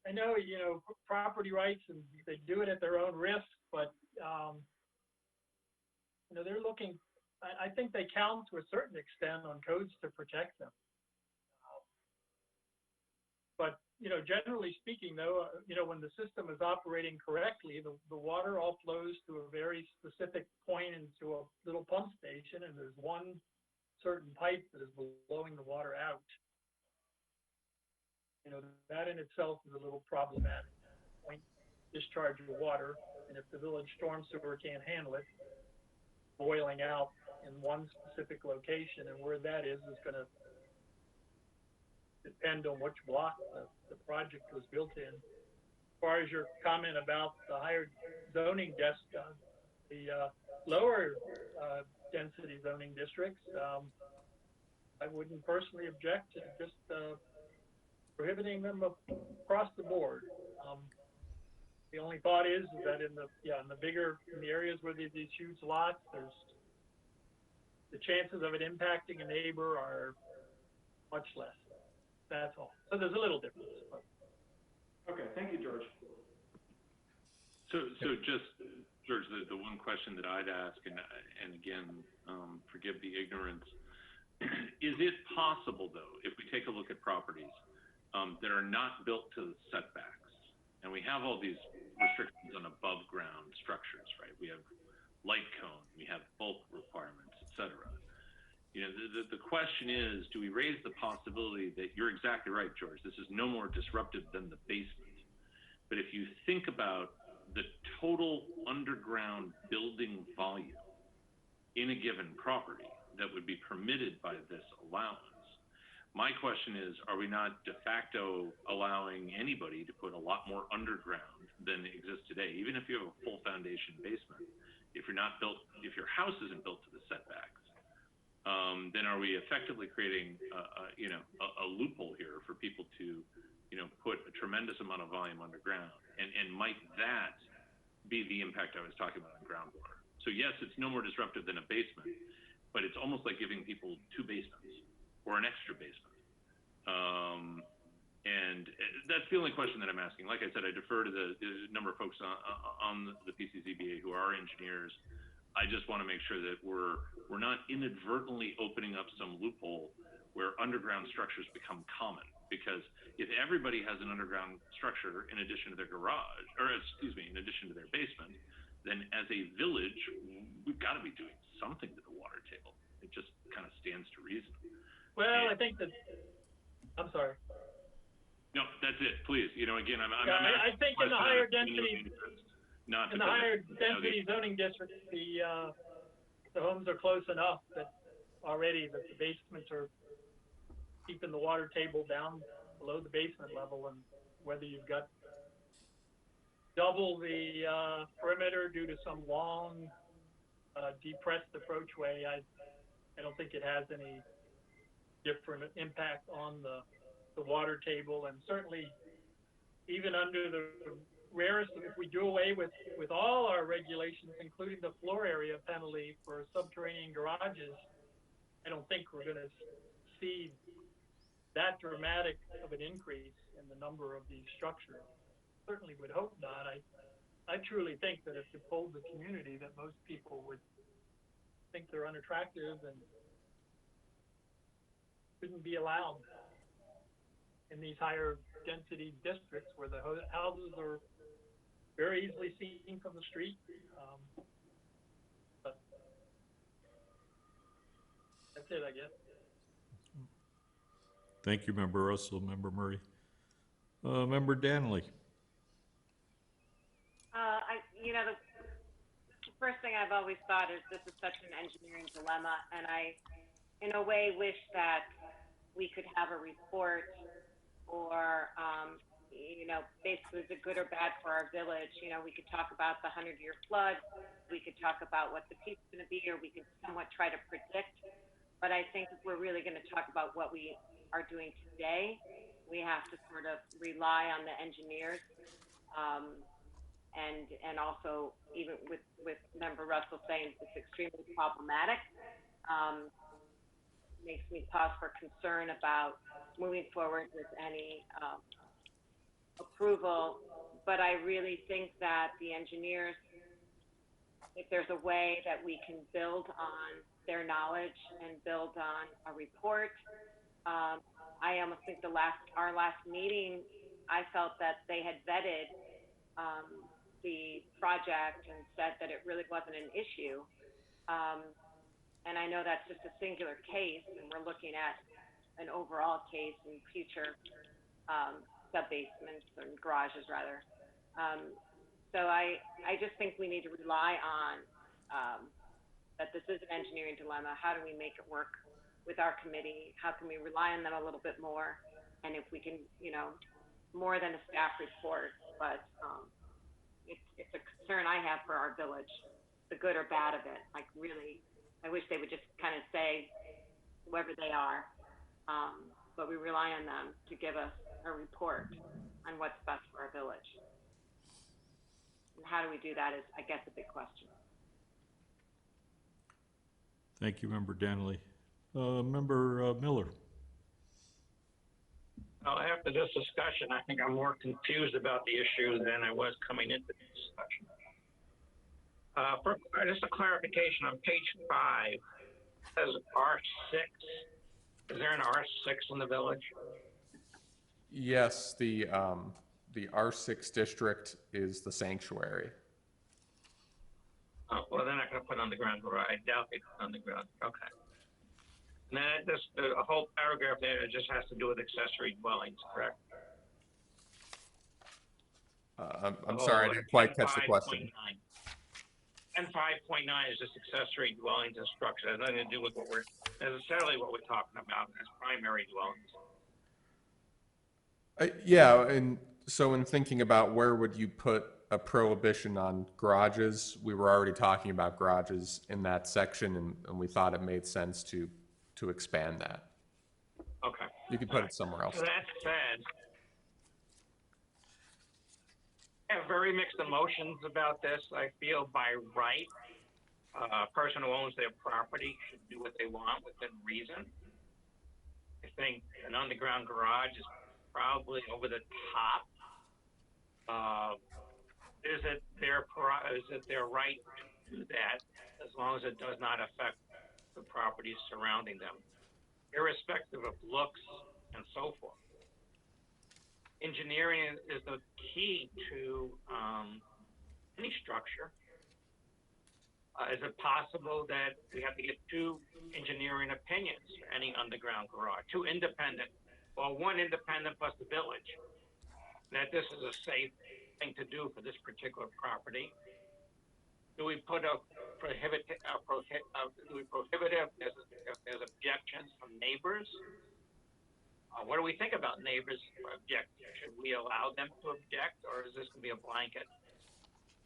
I know property rights, and they do it at their own risk, but they're looking. I think they count to a certain extent on codes to protect them. But generally speaking, though, when the system is operating correctly, the water all flows to a very specific point into a little pump station, and there's one certain pipe that is blowing the water out. That in itself is a little problematic. Point discharge of water, and if the village storm sewer can't handle it, boiling out in one specific location, and where that is going to depend on which block the project was built in. As far as your comment about the higher zoning the lower density zoning districts, I wouldn't personally object to just prohibiting them across the board. The only thought is that in the areas where there's these huge lots, there's the chances of it impacting a neighbor are much less. That's all. So there's a little difference. But. Okay, thank you, George. So just, George, the one question that I'd ask, and again, forgive the ignorance, is it possible, though, if we take a look at properties that are not built to setbacks, and we have all these restrictions on above ground structures, right? We have light cone, we have bulk requirements, et cetera. The question is, do we raise the possibility that you're exactly right, George, this is no more disruptive than the basement. But if you think about the total underground building volume in a given property that would be permitted by this allowance, my question is, are we not de facto allowing anybody to put a lot more underground than exists today, even if you have a full foundation basement? If your house isn't built to the setbacks, then are we effectively creating a loophole here for people to put a tremendous amount of volume underground, and might that be the impact I was talking about on groundwater? So yes, it's no more disruptive than a basement, but it's almost like giving people two basements or an extra basement. And that's the only question that I'm asking. Like I said, I defer to the number of folks on the PCZBA who are engineers. I just want to make sure that we're not inadvertently opening up some loophole where underground structures become common. Because if everybody has an underground structure in addition to their garage, or in addition to their basement, then as a village, we've got to be doing something to the water table. It just kind of stands to reason. Well, I think that, I'm sorry. No, that's it. Please, again, I think in the higher density, zoning districts, the homes are close enough that already that the basements are keeping the water table down below the basement level, and whether you've got double the perimeter due to some long depressed approachway, I don't think it has any different impact on the water table. And certainly even under the rarest, if we do away with all our regulations, including the floor area penalty for subterranean garages, I don't think we're going to see that dramatic of an increase in the number of these structures. Certainly would hope not. I truly think that if you polled the community, that most people would think they're unattractive and shouldn't be allowed. in these higher density districts where the houses are very easily seen from the street. But that's it, I guess. Thank you, Member Russell, Member Murray. Member Danley. The first thing I've always thought is this is such an engineering dilemma, and I, in a way, wish that we could have a report or, basically the good or bad for our village. We could talk about the 100-year flood, we could talk about what the peak's going to be, or we could somewhat try to predict. But I think if we're really going to talk about what we are doing today, we have to sort of rely on the engineers. And also, even with Member Russell saying it's extremely problematic, makes me pause for concern about moving forward with any approval. But I really think that the engineers, if there's a way that we can build on their knowledge and build on a report, I almost think our last meeting, I felt that they had vetted the project and said that it really wasn't an issue. And I know that's just a singular case, and we're looking at an overall case in future sub-basements and garages, rather. So I just think we need to rely on that this is an engineering dilemma. How do we make it work with our committee? How can we rely on them a little bit more? And if we can, more than a staff report, but it's a concern I have for our village, the good or bad of it. Like, really, I wish they would just kind of say whoever they are, but we rely on them to give us a report on what's best for our village. And how do we do that is, I guess, a big question. Thank you, Member Danley. Member Miller. Well, after this discussion, I think I'm more confused about the issue than I was coming into the discussion. For just a clarification, on page 5, it says R6. Is there an R6 in the village? Yes, the R6 district is the sanctuary. Oh, well, they're not going to put underground garage. I doubt they put underground. Okay. And then the whole paragraph there, it just has to do with accessory dwellings, correct? I'm sorry, I didn't quite catch the question. And 5.9 is just accessory dwellings and structure. It has nothing to do with necessarily what we're talking about as primary dwellings. Yeah, and so in thinking about where would you put a prohibition on garages, we were already talking about garages in that section, and we thought it made sense to expand that. Okay. You could put it somewhere else. So that said, I have very mixed emotions about this. I feel by right, a person who owns their property should do what they want within reason. I think an underground garage is probably over the top. Is it their right to do that as long as it does not affect the properties surrounding them, irrespective of looks and so forth? Engineering is the key to any structure. Is it possible that we have to get 2 engineering opinions for any underground garage, 2 independent, or 1 independent plus the village, that this is a safe thing to do for this particular property? Do we put a prohibit if there's objections from neighbors? What do we think about neighbors objecting? Should we allow them to object, or is this going to be a blanket?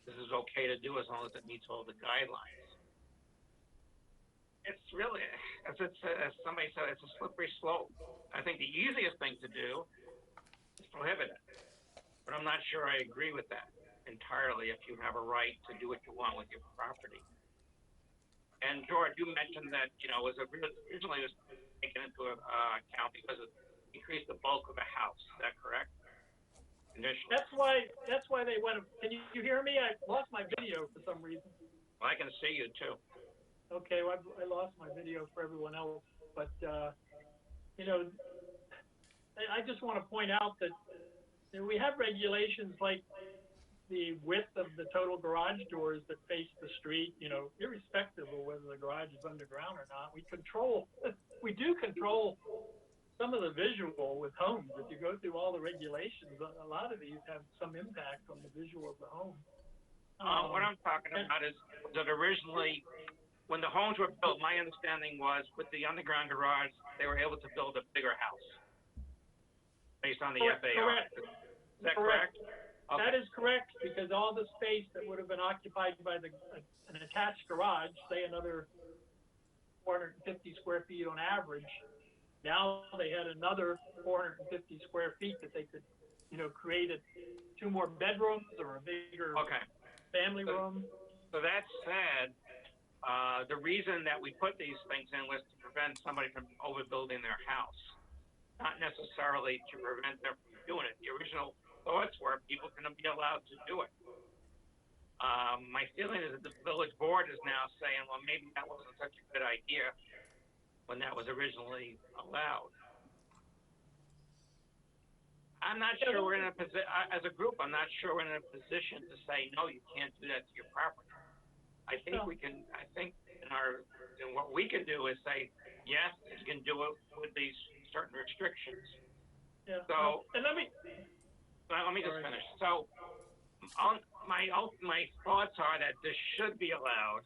This is okay to do as long as it meets all the guidelines. It's really, as somebody said, it's a slippery slope. I think the easiest thing to do is prohibit it, but I'm not sure I agree with that entirely. If you have a right to do what you want with your property. And George, you mentioned that originally it was taken into account because it increased the bulk of a house. Is that correct? Initially. That's why they went. Can you hear me? I lost my video for some reason. Well, I can see you too. Okay, well, I lost my video for everyone else, but I just want to point out that we have regulations like the width of the total garage doors that face the street, irrespective of whether the garage is underground or not. We do control some of the visual with homes. If you go through all the regulations, a lot of these have some impact on the visual of the home. What I'm talking about is that originally, when the homes were built, my understanding was with the underground garage, they were able to build a bigger house based on the FAR. Correct. Is that correct? Okay. That is correct, because all the space that would have been occupied by an attached garage, say another 450 square feet on average, now they had another 450 square feet that they could, create 2 more bedrooms or a bigger family room. So that said, the reason that we put these things in was to prevent somebody from overbuilding their house, not necessarily to prevent them from doing it. The original thoughts were people can be allowed to do it. My feeling is that the village board is now saying, well, maybe that wasn't such a good idea when that was originally allowed. I'm not sure we're in a position, as a group, I'm not sure we're in a position to say, no, you can't do that to your property. I think we can, in what we can do is say, yes, you can do it with these certain restrictions. Yeah. So, and let me just finish. So, my thoughts are that this should be allowed.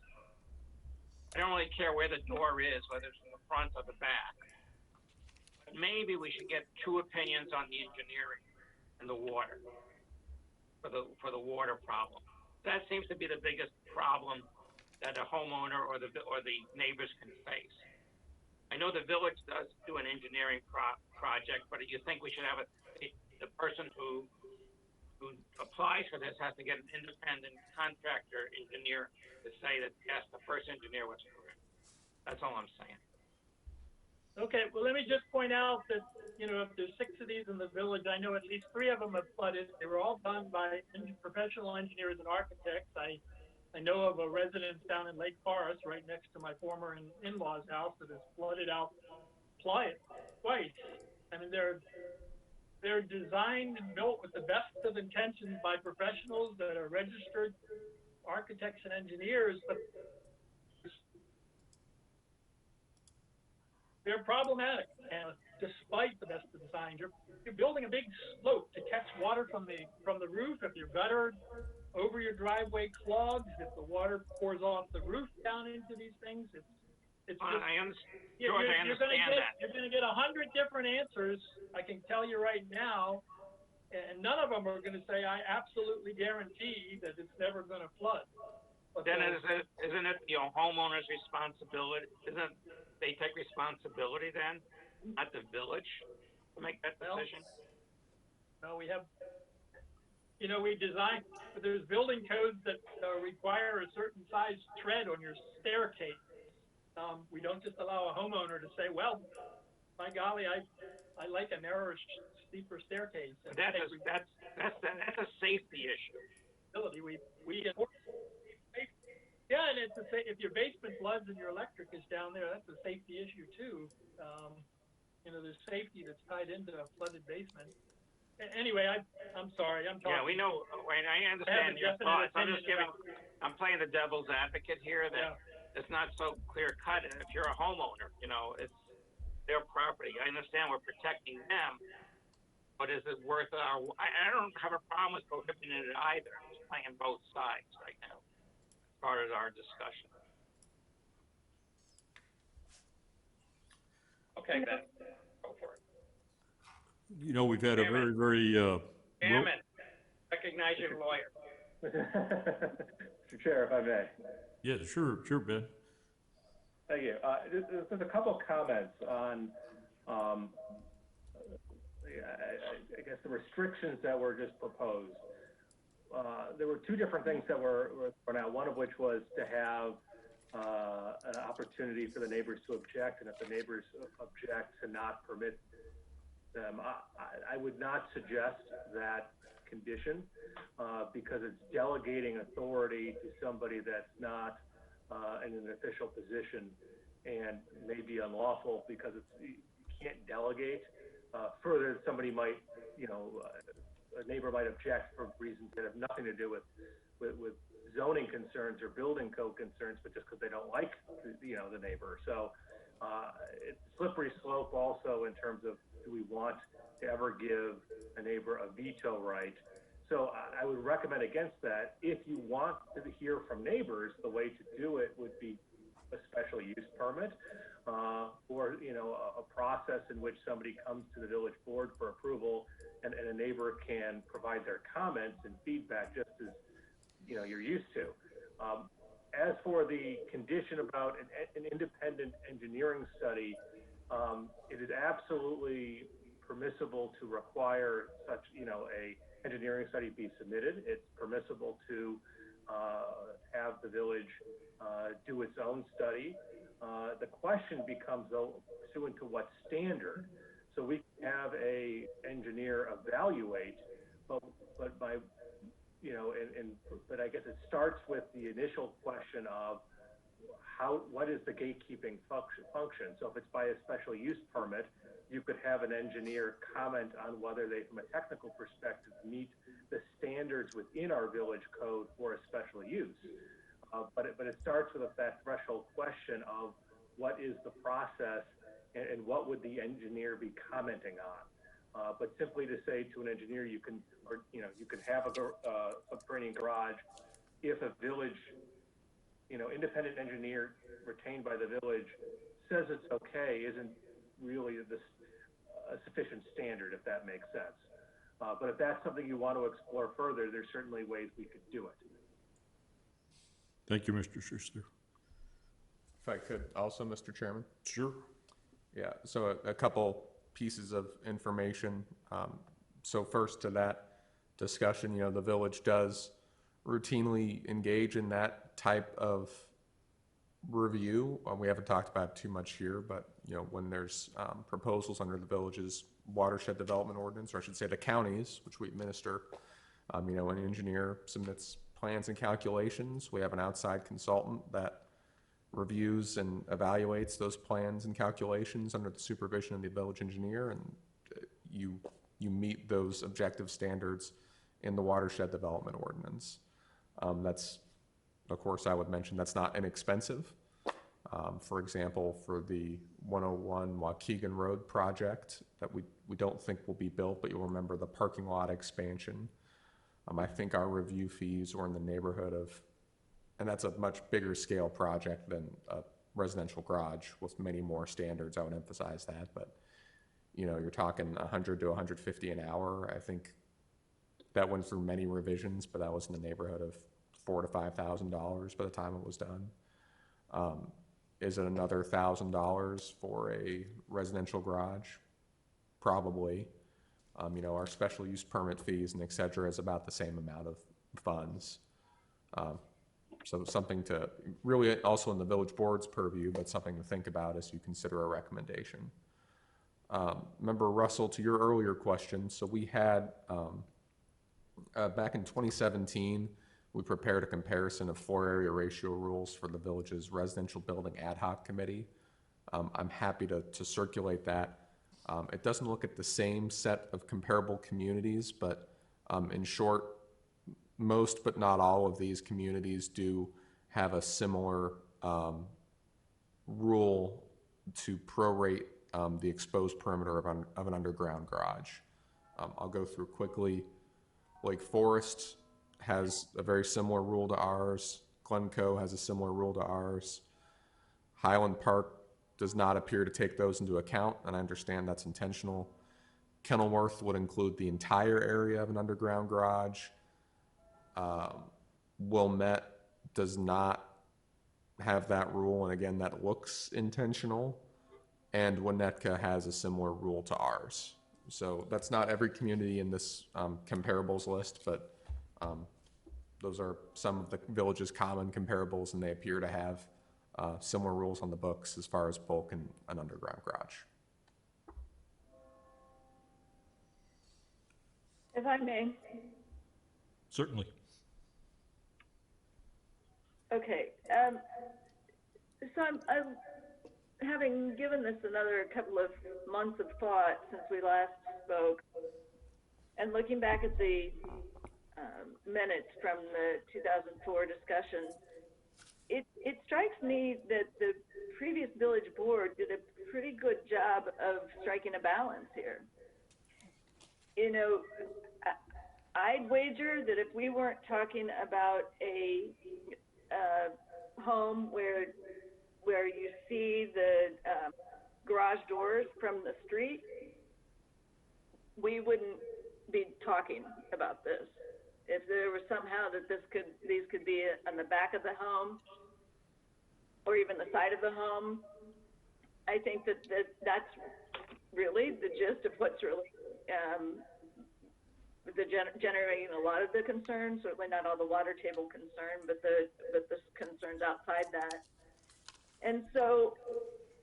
I don't really care where the door is, whether it's in the front or the back. But maybe we should get 2 opinions on the engineering and the water for the water problem. That seems to be the biggest problem that a homeowner or the neighbors can face. I know the village does do an engineering project, but you think we should have the person who applies for this has to get an independent contractor engineer to say that, yes, the first engineer was correct. That's all I'm saying. Okay, well, let me just point out that, if there's 6 of these in the village, I know at least 3 of them have flooded. They were all done by professional engineers and architects. I know of a residence down in Lake Forest, right next to my former in-laws house, that has flooded out twice. I mean, they're designed and built with the best of intentions by professionals that are registered architects and engineers, but they're problematic. And despite the best of designs, you're building a big slope to catch water from the roof. If your gutter over your driveway clogs, if the water pours off the roof down into these things, it's just, I understand. George, I understand that. You're going to get 100 different answers, I can tell you right now, and none of them are going to say, I absolutely guarantee that it's never going to flood. But then isn't it the homeowner's responsibility? Isn't they take responsibility then, not the village, to make that decision? No, we have, we design, there's building codes that require a certain size tread on your staircase. We don't just allow a homeowner to say, well, by golly, I like a narrower, steeper staircase. And that's a safety issue. Yeah, and if your basement floods and your electric is down there, that's a safety issue too. There's safety that's tied into a flooded basement. Anyway, I'm sorry. I'm talking. Yeah, we know. I understand your thoughts. I'm playing the devil's advocate here. That it's not so clear cut. And if you're a homeowner, it's their property. I understand we're protecting them, but is it worth our? I don't have a problem with prohibiting it either. I'm just playing both sides right now, as far as our discussion. Okay, Ben, go for it. We've had a very, very... Damn it. Recognize your lawyer. Mr. Chair, if I may. Yeah, sure, Ben. Thank you. There's a couple of comments on, I guess, the restrictions that were just proposed. There were 2 different things that were thrown out, one of which was to have an opportunity for the neighbors to object, and if the neighbors object, to not permit them. I would not suggest that condition because it's delegating authority to somebody that's not in an official position and may be unlawful because you can't delegate further, somebody might, a neighbor might object for reasons that have nothing to do with zoning concerns or building code concerns, but just because they don't like the neighbor. So it's a slippery slope also in terms of, do we want to ever give a neighbor a veto right? So I would recommend against that. If you want to hear from neighbors, the way to do it would be a special use permit, or a process in which somebody comes to the village board for approval, and a neighbor can provide their comments and feedback just as you're used to. As for the condition about an independent engineering study, it is absolutely permissible to require such a engineering study be submitted. It's permissible to have the village do its own study. The question becomes, though, pursuant to what standard. So we can have a engineer evaluate, but but I guess it starts with the initial question of what is the gatekeeping function? So if it's by a special use permit, you could have an engineer comment on whether they, from a technical perspective, meet the standards within our village code for a special use. But it starts with that threshold question of what is the process and what would the engineer be commenting on. But simply to say to an engineer, you can have a subterranean garage if a village, independent engineer retained by the village says it's okay, isn't really a sufficient standard, if that makes sense. But if that's something you want to explore further, there's certainly ways we could do it. Thank you, Mr. Schuster. If I could also, Mr. Chairman. Sure. Yeah, so a couple pieces of information. So first, to that discussion, the village does routinely engage in that type of review. We haven't talked about it too much here, but when there's proposals under the village's watershed development ordinance, or I should say the counties, which we administer, an engineer submits plans and calculations. We have an outside consultant that reviews and evaluates those plans and calculations under the supervision of the village engineer, and you meet those objective standards in the watershed development ordinance. That's, of course, I would mention that's not inexpensive. For example, for the 101 Waukegan Road project that we don't think will be built, but you'll remember the parking lot expansion. I think our review fees were in the neighborhood of, and that's a much bigger scale project than a residential garage with many more standards. I would emphasize that, but you're talking 100 to 150 an hour. I think that went through many revisions, but that was in the neighborhood of $4,000 to $5,000 by the time it was done. Is it another $1,000 for a residential garage? Probably. Our special use permit fees and et cetera is about the same amount of funds. So something to really also in the village board's purview, but something to think about as you consider a recommendation. Member Russell, to your earlier question, so we had, back in 2017, we prepared a comparison of floor area ratio rules for the village's residential building ad hoc committee. I'm happy to circulate that. It doesn't look at the same set of comparable communities, but in short, most but not all of these communities do have a similar rule to prorate the exposed perimeter of an underground garage. I'll go through quickly. Lake Forest has a very similar rule to ours. Glencoe has a similar rule to ours. Highland Park does not appear to take those into account, and I understand that's intentional. Kenilworth would include the entire area of an underground garage. Wilmette does not have that rule, and again, that looks intentional. And Winnetka has a similar rule to ours. So that's not every community in this comparables list, but those are some of the village's common comparables, and they appear to have similar rules on the books as far as bulk and an underground garage. If I may. Certainly. Okay. So having given this another couple of months of thought since we last spoke, and looking back at the minutes from the 2004 discussion, it strikes me that the previous village board did a pretty good job of striking a balance here. You know, I'd wager that if we weren't talking about a home where you see the garage doors from the street, we wouldn't be talking about this. If there was somehow that these could be on the back of the home or even the side of the home, I think that's really the gist of what's really generating a lot of the concerns. Certainly not all the water table concern, but the concerns outside that. And so,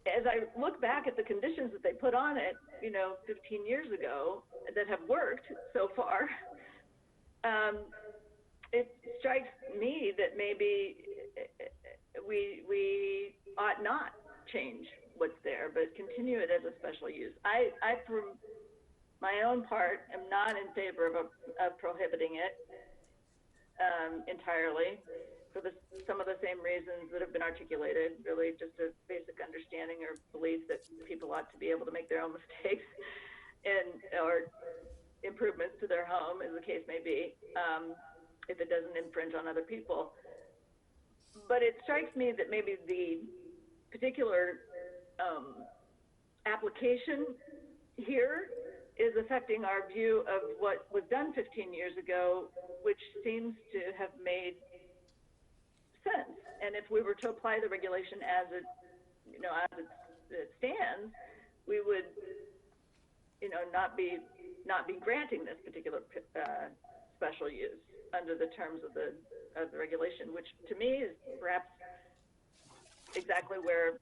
as I look back at the conditions that they put on it, 15 years ago that have worked so far, it strikes me that maybe we ought not change what's there, but continue it as a special use. I for my own part, am not in favor of prohibiting it entirely for some of the same reasons that have been articulated, really just a basic understanding or belief that people ought to be able to make their own mistakes or improvements to their home, as the case may be, if it doesn't infringe on other people. But it strikes me that maybe the particular application here is affecting our view of what was done 15 years ago, which seems to have made sense. And if we were to apply the regulation as it stands, we would, not be granting this particular special use under the terms of the regulation, which to me is perhaps exactly where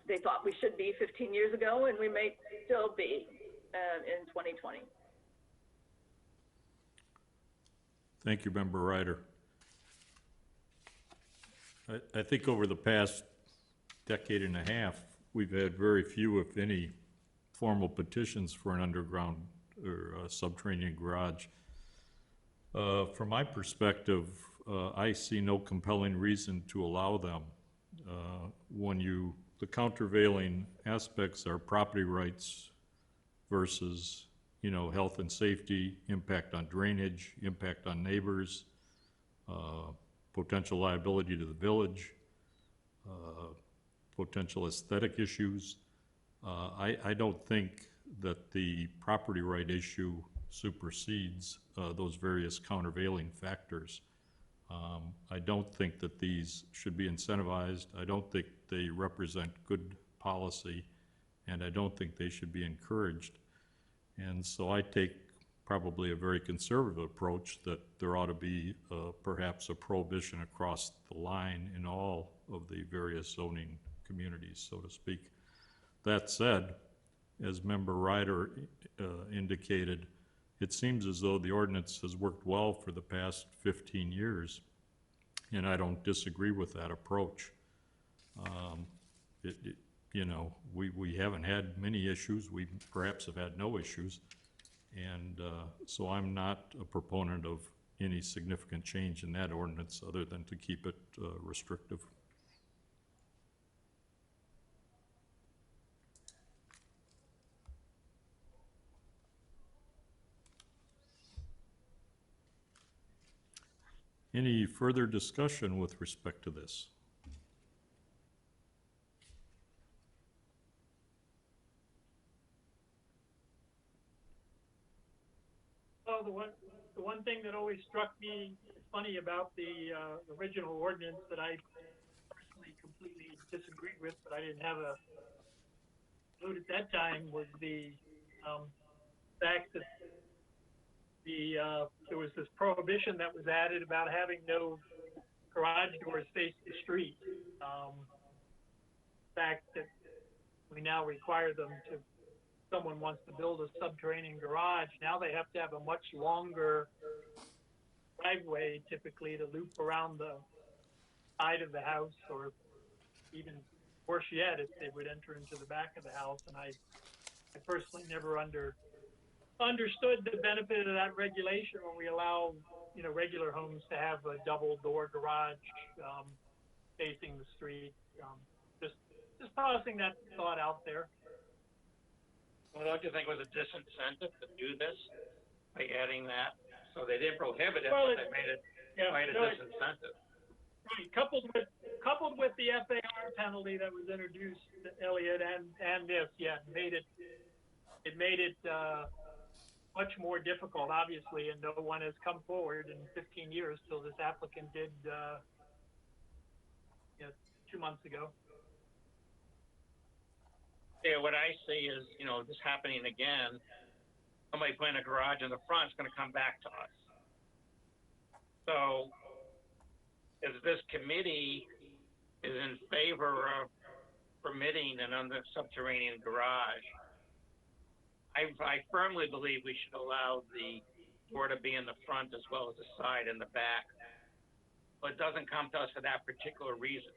they thought we should be 15 years ago, and we may still be in 2020. Thank you, Member Ryder. I think over the past decade and a half, we've had very few, if any, formal petitions for an underground or subterranean garage. From my perspective, I see no compelling reason to allow them. The countervailing aspects are property rights versus, health and safety, impact on drainage, impact on neighbors, potential liability to the village, potential aesthetic issues. I don't think that the property right issue supersedes those various countervailing factors. I don't think that these should be incentivized. I don't think they represent good policy, and I don't think they should be encouraged. And so I take probably a very conservative approach that there ought to be perhaps a prohibition across the line in all of the various zoning communities, so to speak. That said, as Member Ryder indicated, it seems as though the ordinance has worked well for the past 15 years, and I don't disagree with that approach. We haven't had many issues. We perhaps have had no issues, and so I'm not a proponent of any significant change in that ordinance other than to keep it restrictive. Any further discussion with respect to this? Well, the one thing that always struck me funny about the original ordinance that I personally completely disagreed with, but I didn't have a vote at that time, was the fact that there was this prohibition that was added about having no garage doors face the street. The fact that we now require them to, someone wants to build a subterranean garage, now they have to have a much longer driveway typically to loop around the side of the house or even worse yet, if they would enter into the back of the house. And I personally never understood the benefit of that regulation when we allow, regular homes to have a double door garage, facing the street. Just tossing that thought out there. Well, don't you think it was a disincentive to do this by adding that? So they didn't prohibit it, Well, but they made it quite a disincentive. Right, coupled with the FAR penalty that was introduced, Elliot, and this, made it much more difficult, obviously, and no one has come forward in 15 years till this applicant did 2 months ago. Yeah, what I see is, this happening again. Somebody putting a garage in the front is going to come back to us. So, if this committee is in favor of permitting an subterranean garage, I firmly believe we should allow the door to be in the front as well as the side and the back. But it doesn't come to us for that particular reason.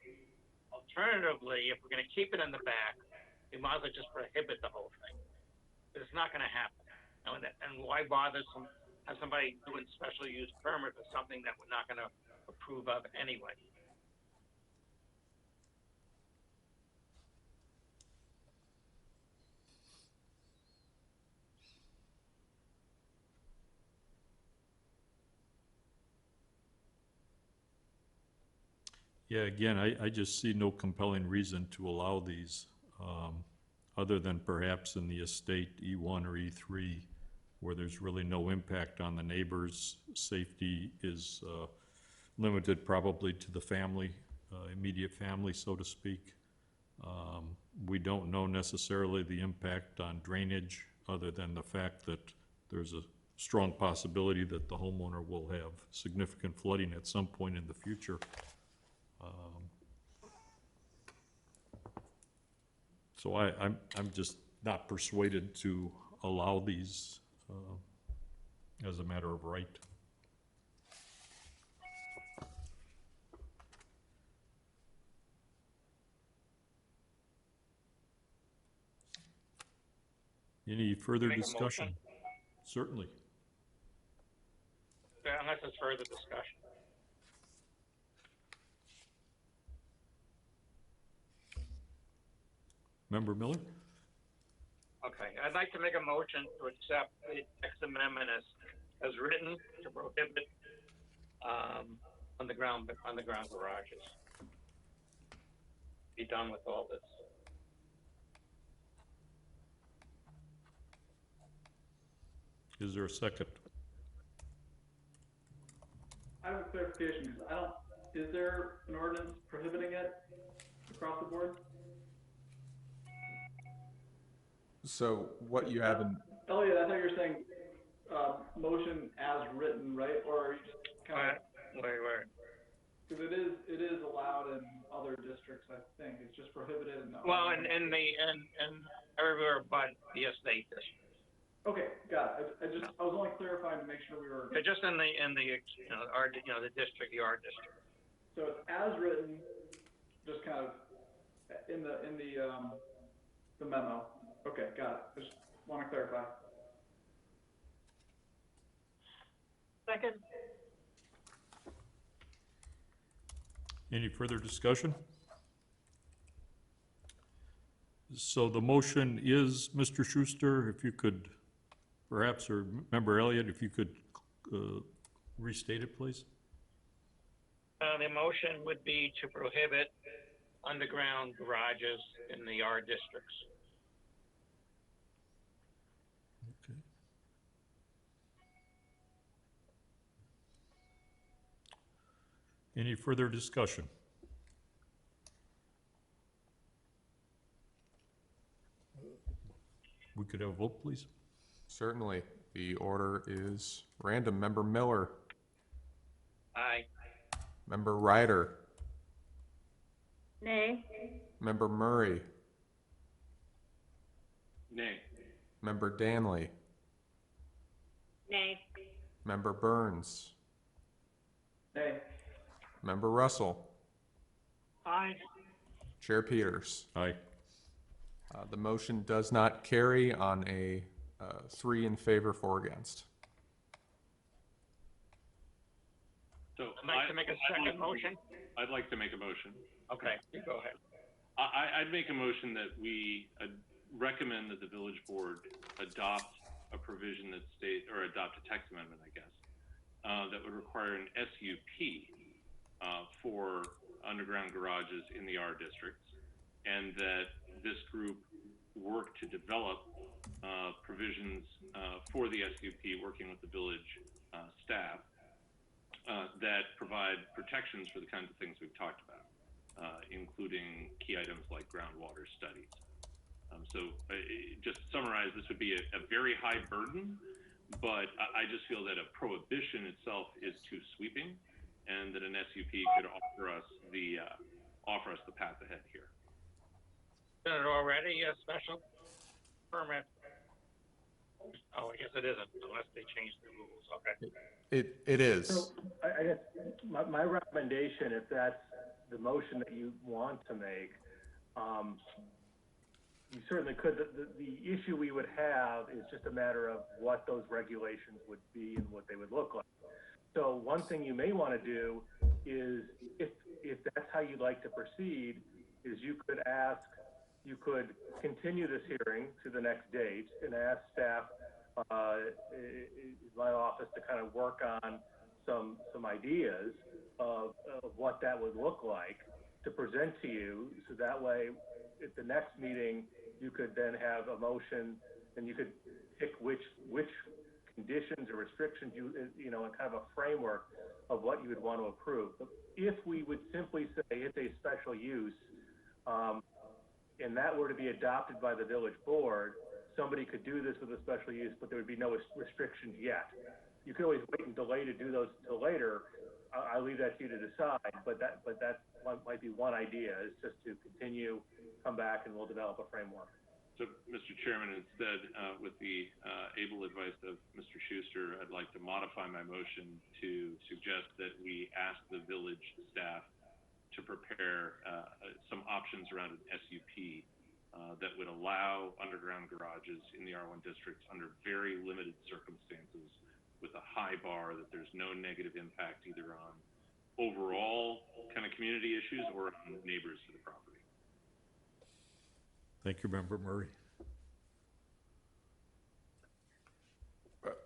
Alternatively, if we're going to keep it in the back, we might as well just prohibit the whole thing. But it's not going to happen. And why bother have somebody doing special use permit for something that we're not going to approve of anyway? Yeah, again, I just see no compelling reason to allow these, other than perhaps in the estate E1 or E3, where there's really no impact on the neighbors. Safety is limited probably to the family, immediate family, so to speak. We don't know necessarily the impact on drainage, other than the fact that there's a strong possibility that the homeowner will have significant flooding at some point in the future. So I'm just not persuaded to allow these as a matter of right. Any further discussion? Certainly. Yeah, unless there's further discussion. Member Miller? Okay, I'd like to make a motion to accept the text amendment as written to prohibit underground garages. Be done with all this. Is there a second? I have a clarification, because is there an ordinance prohibiting it across the board? So what you have in, Elliot, I thought you were saying, motion as written, right? Or are you just kind of? Wait. Because it is allowed in other districts, I think. It's just prohibited in the. Well, and everywhere but the estate district. Okay, got it. I was only clarifying to make sure we were. Just in the the district, the R district. So it's as written, just kind of in the memo. Okay, got it. Just want to clarify. Second. Any further discussion? So the motion is, Mr. Schuster, if you could perhaps, or Member Elliott, if you could restate it, please. The motion would be to prohibit underground garages in the R districts. Okay. Any further discussion? We could have a vote, please. certainly, the order is random. Member Miller, Aye. Member Ryder, Nay. Member Murray, Nay. Member Danley, Nay. Member Burns, Nay. Member Russell, Aye. Chair Peters. Aye. The motion does not carry on a 3 in favor, 4 against. So I'd like to make a second motion. I'd like to make a motion. Okay, you go ahead. I'd make a motion that we recommend that the village board adopt a provision that or adopt a text amendment, I guess, that would require an SUP for underground garages in the R districts, and that this group work to develop provisions for the SUP, working with the village staff, that provide protections for the kinds of things we've talked about, including key items like groundwater studies. Just to summarize, this would be a very high burden, but I just feel that a prohibition itself is too sweeping, and that an SUP could offer us the path ahead here. Isn't it already a special permit? Oh, I guess it isn't, unless they change the rules. Okay. It is. So I guess my recommendation, if that's the motion that you want to make, you certainly could. The issue we would have is just a matter of what those regulations would be and what they would look like. So one thing you may want to do is, if that's how you'd like to proceed, is you could continue this hearing to the next date and ask staff, my office, to kind of work on some ideas of what that would look like to present to you. So that way, at the next meeting, you could then have a motion, and you could pick which conditions or restrictions and kind of a framework of what you would want to approve. But if we would simply say it's a special use, and that were to be adopted by the village board, somebody could do this with a special use, but there would be no restrictions yet. You could always wait and delay to do those until later. I leave that to you to decide, but that might be one idea, is just to continue, come back, and we'll develop a framework. So, Mr. Chairman, instead, with the able advice of Mr. Schuster, I'd like to modify my motion to suggest that we ask the village staff to prepare some options around an SUP that would allow underground garages in the R1 districts under very limited circumstances, with a high bar that there's no negative impact either on overall kind of community issues or on neighbors to the property. Thank you, Member Murray.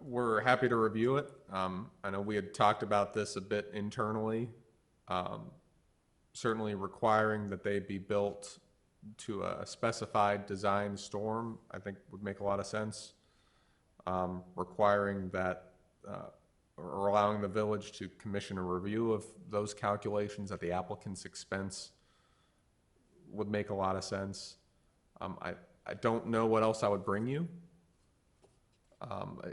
We're happy to review it. I know we had talked about this a bit internally. Certainly requiring that they be built to a specified design storm, I think would make a lot of sense. Requiring that, or allowing the village to commission a review of those calculations at the applicant's expense would make a lot of sense. I don't know what else I would bring you.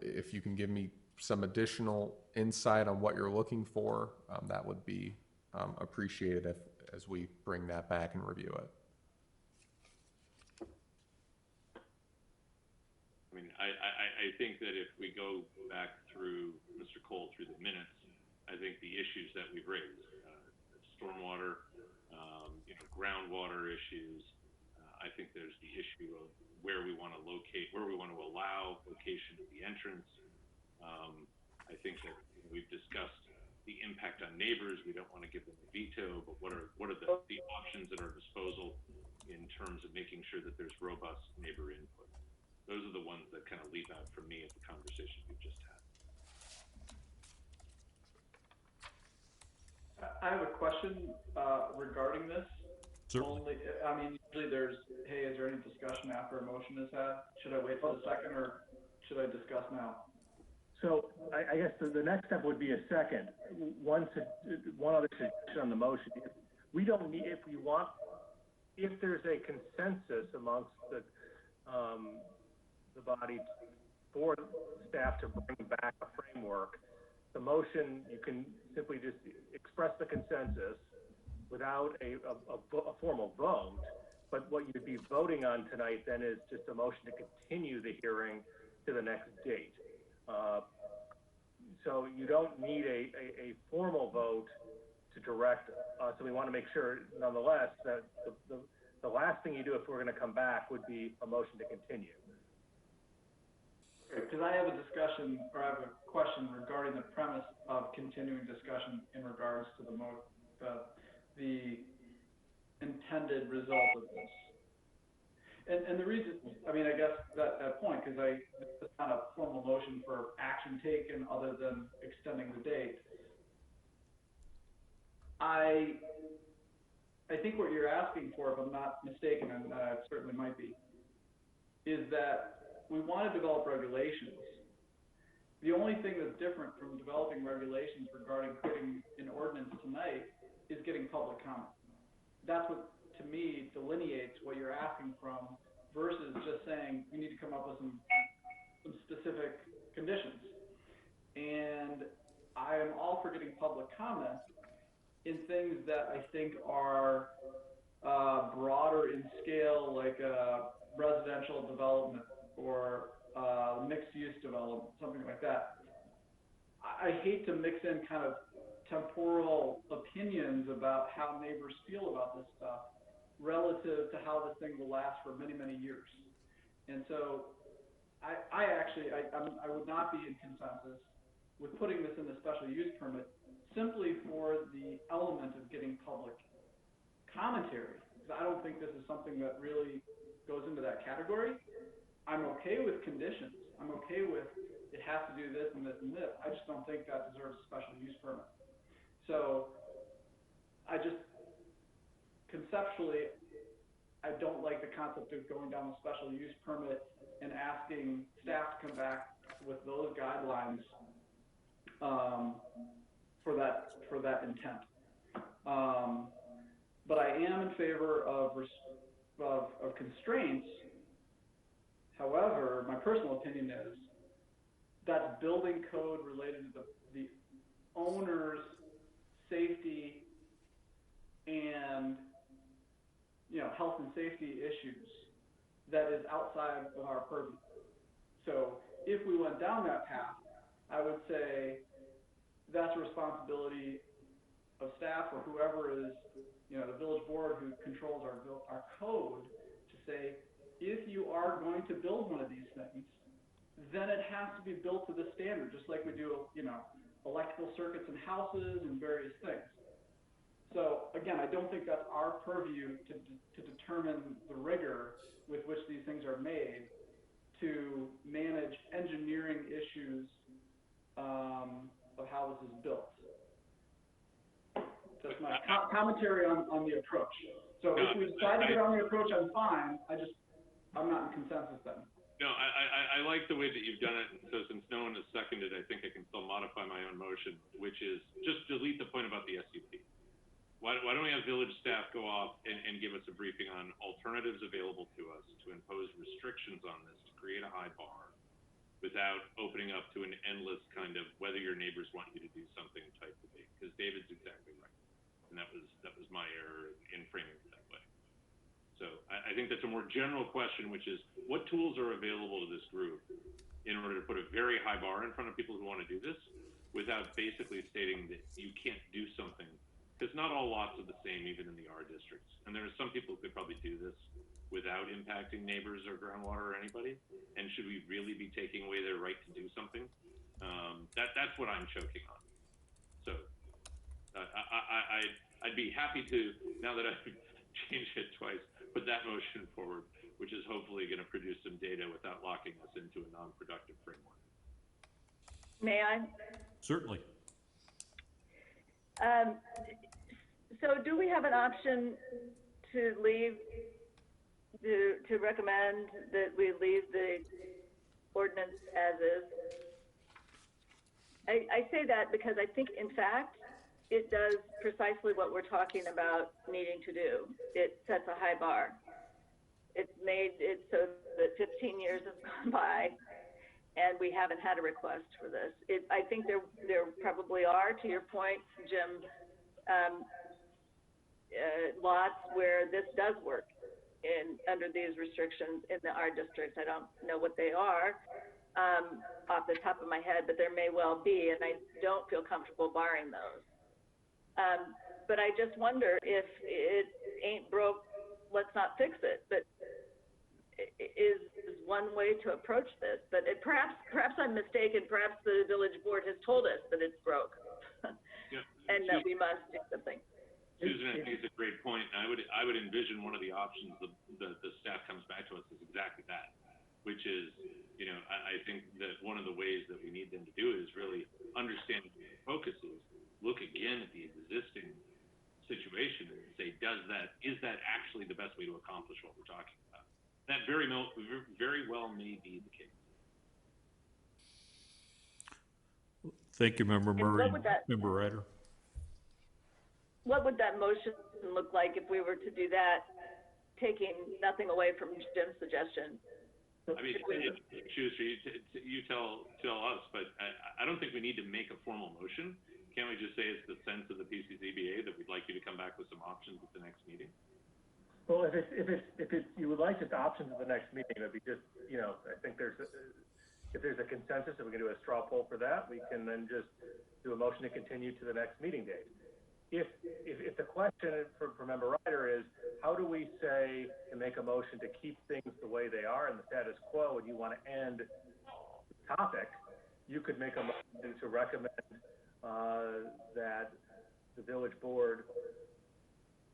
If you can give me some additional insight on what you're looking for, that would be appreciated as we bring that back and review it. I mean, I think that if we go back through, Mr. Cole, through the minutes, I think the issues that we've raised, stormwater, groundwater issues, I think there's the issue of where we want to locate, where we want to allow location of the entrance. I think that we've discussed the impact on neighbors. We don't want to give them a veto, but what are the options at our disposal in terms of making sure that there's robust neighbor input? Those are the ones that kind of leap out for me at the conversation we've just had. I have a question regarding this. Certainly. I mean, usually there's, hey, is there any discussion after a motion is had? Should I wait for the second, or should I discuss now? So I guess the next step would be a second. One other suggestion on the motion. We don't need, if there's a consensus amongst the body for staff to bring back a framework, the motion, you can simply just express the consensus without a formal vote. But what you'd be voting on tonight then is just a motion to continue the hearing to the next date. So you don't need a formal vote to direct us, and we want to make sure, nonetheless, that the last thing you do if we're going to come back would be a motion to continue. Because I have a discussion, or I have a question regarding the premise of continuing discussion in regards to the intended result of this. And the reason, I mean, I guess that point, because it's not a formal motion for action taken other than extending the date. I think what you're asking for, if I'm not mistaken, and I certainly might be, is that we want to develop regulations. The only thing that's different from developing regulations regarding putting an ordinance tonight is getting public comment. That's what, to me, delineates what you're asking from versus just saying you need to come up with some specific conditions. And I am all for getting public comment in things that I think are broader in scale, like residential development or mixed-use development, something like that. I hate to mix in kind of temporal opinions about how neighbors feel about this stuff relative to how this thing will last for many, many years. And so I would not be in consensus with putting this in the special use permit simply for the element of getting public commentary. Because I don't think this is something that really goes into that category. I'm okay with conditions. I'm okay with it has to do this and this and this. I just don't think that deserves a special use permit. So I just, conceptually, I don't like the concept of going down the special use permit and asking staff to come back with those guidelines for that intent. But I am in favor of constraints. However, my personal opinion is that's building code related to the owner's safety and health and safety issues that is outside of our purview. So if we went down that path, I would say that's a responsibility of staff or whoever is, the village board who controls our code to say, if you are going to build one of these things, then it has to be built to the standard, just like we do, electrical circuits in houses and various things. So again, I don't think that's our purview to determine the rigor with which these things are made to manage engineering issues of how this is built. That's my commentary on the approach. So if we decide to get on the approach, I'm fine. I'm not in consensus then. No, I like the way that you've done it. So since no one has seconded, I think I can still modify my own motion, which is just delete the point about the SUP. Why don't we have village staff go off and give us a briefing on alternatives available to us to impose restrictions on this, to create a high bar without opening up to an endless kind of whether your neighbors want you to do something type debate, because David's exactly right. And that was my error in framing it that way. So I think that's a more general question, which is what tools are available to this group in order to put a very high bar in front of people who want to do this without basically stating that you can't do something, because not all lots are the same, even in the R districts. And there are some people who could probably do this without impacting neighbors or groundwater or anybody. And should we really be taking away their right to do something? That's what I'm choking on. So I'd be happy to, now that I've changed it twice, put that motion forward, which is hopefully going to produce some data without locking us into a non-productive framework. May I? Certainly. So do we have an option to recommend that we leave the ordinance as is? I say that because I think, in fact, it does precisely what we're talking about needing to do. It sets a high bar. It's made it so that 15 years have gone by and we haven't had a request for this. I think there probably are, to your point, Jim, lots where this does work under these restrictions in the R districts. I don't know what they are off the top of my head, but there may well be, and I don't feel comfortable barring those. but I just wonder if it ain't broke, let's not fix it. But is one way to approach this. But perhaps I'm mistaken. Perhaps the village board has told us that it's broke, Yeah. and that we must do something. Susan, I think it's a great point. I would envision one of the options the staff comes back to us is exactly that, which is, you know, I think that one of the ways that we need them to do it is really understand what the focus is, look again at the existing situation and say, is that actually the best way to accomplish what we're talking about? That very well may be the case. Thank you, Member Murray. Member Ryder. What would that motion look like if we were to do that, taking nothing away from Jim's suggestion? I mean, Schuster, you tell us, but I don't think we need to make a formal motion. Can't we just say it's the sense of the PCZBA that we'd like you to come back with some options at the next meeting? Well, if you would like just options at the next meeting, it'd be just, you know, I think if there's a consensus that we're going to do a straw poll for that, we can then just do a motion to continue to the next meeting date. If the question for Member Ryder is, how do we say to make a motion to keep things the way they are in the status quo, and you want to end the topic, you could make a motion to recommend that the village board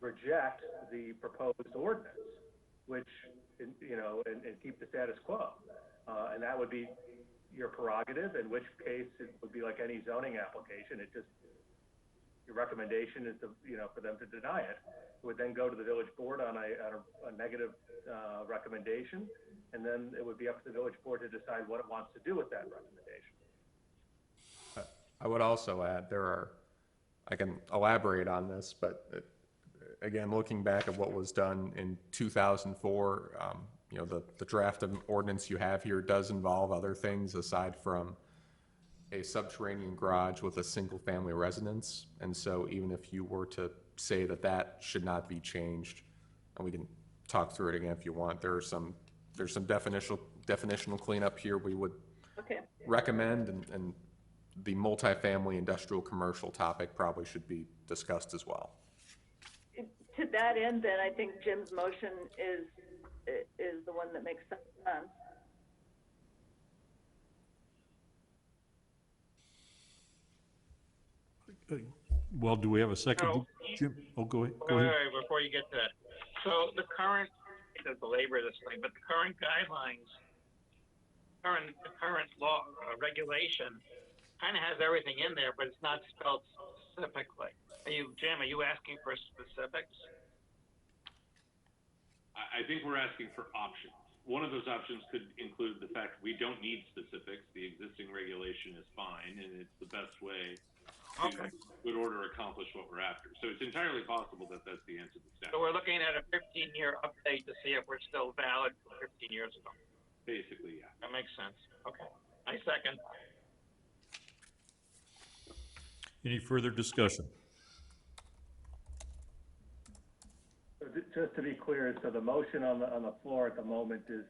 reject the proposed ordinance, which, you know, and keep the status quo. And that would be your prerogative, in which case it would be like any zoning application. Your recommendation is to, you know, for them to deny it. It would then go to the village board on a negative recommendation, and then it would be up to the village board to decide what it wants to do with that recommendation. I would also add, I can elaborate on this, but again, looking back at what was done in 2004, you know, the draft of ordinance you have here does involve other things aside from a subterranean garage with a single family residence. And so even if you were to say that should not be changed, and we can talk through it again if you want, there's some definitional cleanup here we would recommend, and the multifamily industrial commercial topic probably should be discussed as well. To that end, then, I think Jim's motion is the one that makes sense. Well, do we have a second? No. Jim? Oh, go ahead. Wait, before you get to that. So the current, to belabor this thing, but the current guidelines, the current law, regulation, kind of has everything in there, but it's not spelled specifically. Jim, are you asking for specifics? I think we're asking for options. One of those options could include the fact we don't need specifics. The existing regulation is fine, and it's the best way to, good order, accomplish what we're after. So it's entirely possible that that's the answer to the staff. So we're looking at a 15-year update to see if we're still valid from 15 years ago. Basically, yeah. That makes sense. Okay. I second. Any further discussion? Just to be clear, so the motion on the floor at the moment is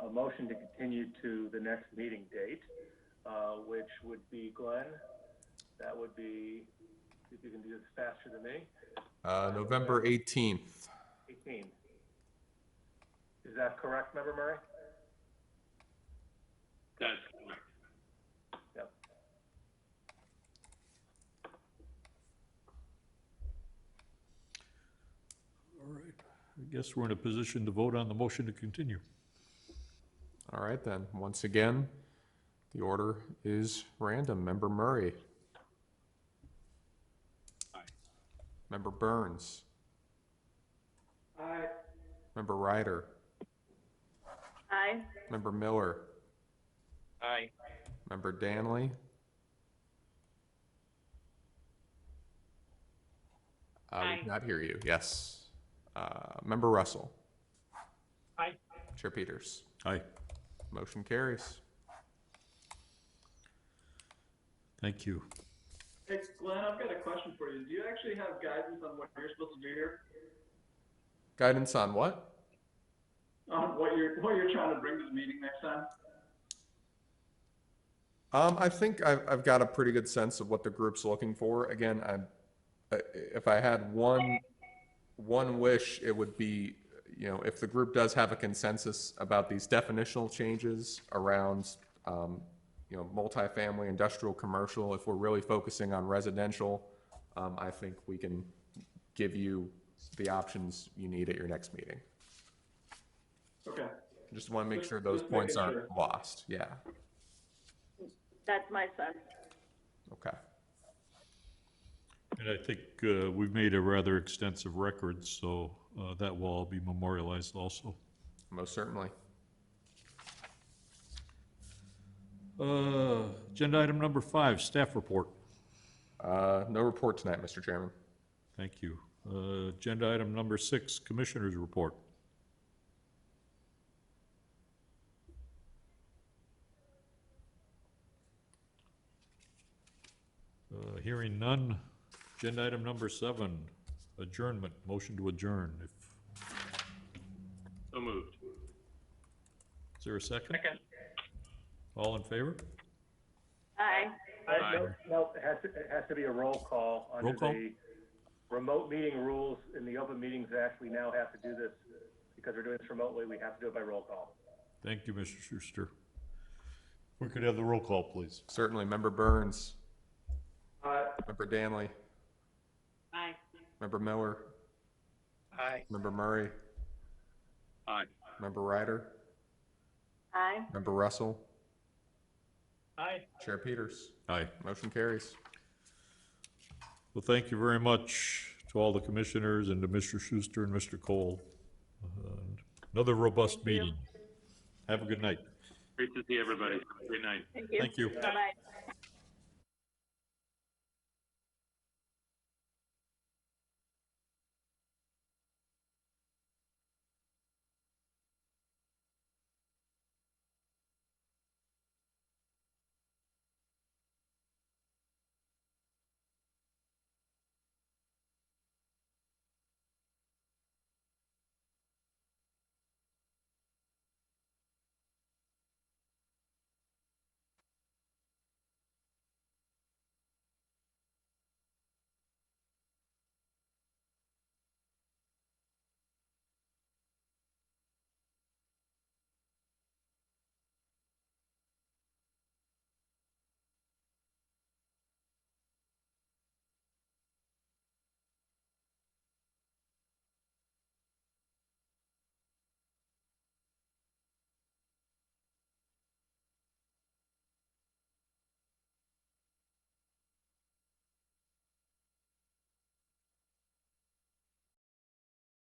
a motion to continue to the next meeting date, which would be, Glenn, that would be, if you can do this faster than me. November 18th. 18. Is that correct, Member Murray? That's correct. Yep. All right. I guess we're in a position to vote on the motion to continue. All right, then. Once again, the order is random. Member Murray. Aye. Member Burns. Aye. Member Ryder. Aye. Member Miller. Aye. Member Danley. Aye. We cannot hear you. Yes. Member Russell. Aye. Chair Peters. Aye. Motion carries. Thank you. Hey, Glenn, I've got a question for you. Do you actually have guidance on what you're supposed to do here? Guidance on what? On what you're trying to bring to the meeting next time? I think I've got a pretty good sense of what the group's looking for. Again, if I had one wish, it would be, if the group does have a consensus about these definitional changes around, multifamily, industrial, commercial, if we're really focusing on residential, I think we can give you the options you need at your next meeting. Okay. Just want to make sure those Just points making aren't sure. lost. Yeah. That's my sense. Okay. And I think we've made a rather extensive record, so that will all be memorialized also. Most certainly. Agenda item number 5, staff report. No report tonight, Mr. Chairman. Thank you. Agenda item number 6, commissioners report. Hearing none. Agenda item number 7, adjournment. Motion to adjourn. So moved. Is there a second? Second. All in favor? Aye. No, it has to be a roll call. Roll call? Under the remote meeting rules in the Open Meetings Act, we now have to do this, because we're doing this remotely, we have to do it by roll call. Thank you, Mr. Schuster. If we could have the roll call, please. Certainly. Member Burns. Member Danley. Aye. Member Miller. Aye. Member Murray. Aye. Member Ryder. Aye. Member Russell. Aye. Chair Peters. Aye. Motion carries. Well, thank you very much to all the commissioners and to Mr. Schuster and Mr. Cole. Another robust Thank you. meeting. Have a good night. Great to see everybody. Great night. Thank you. Thank you. Bye-bye.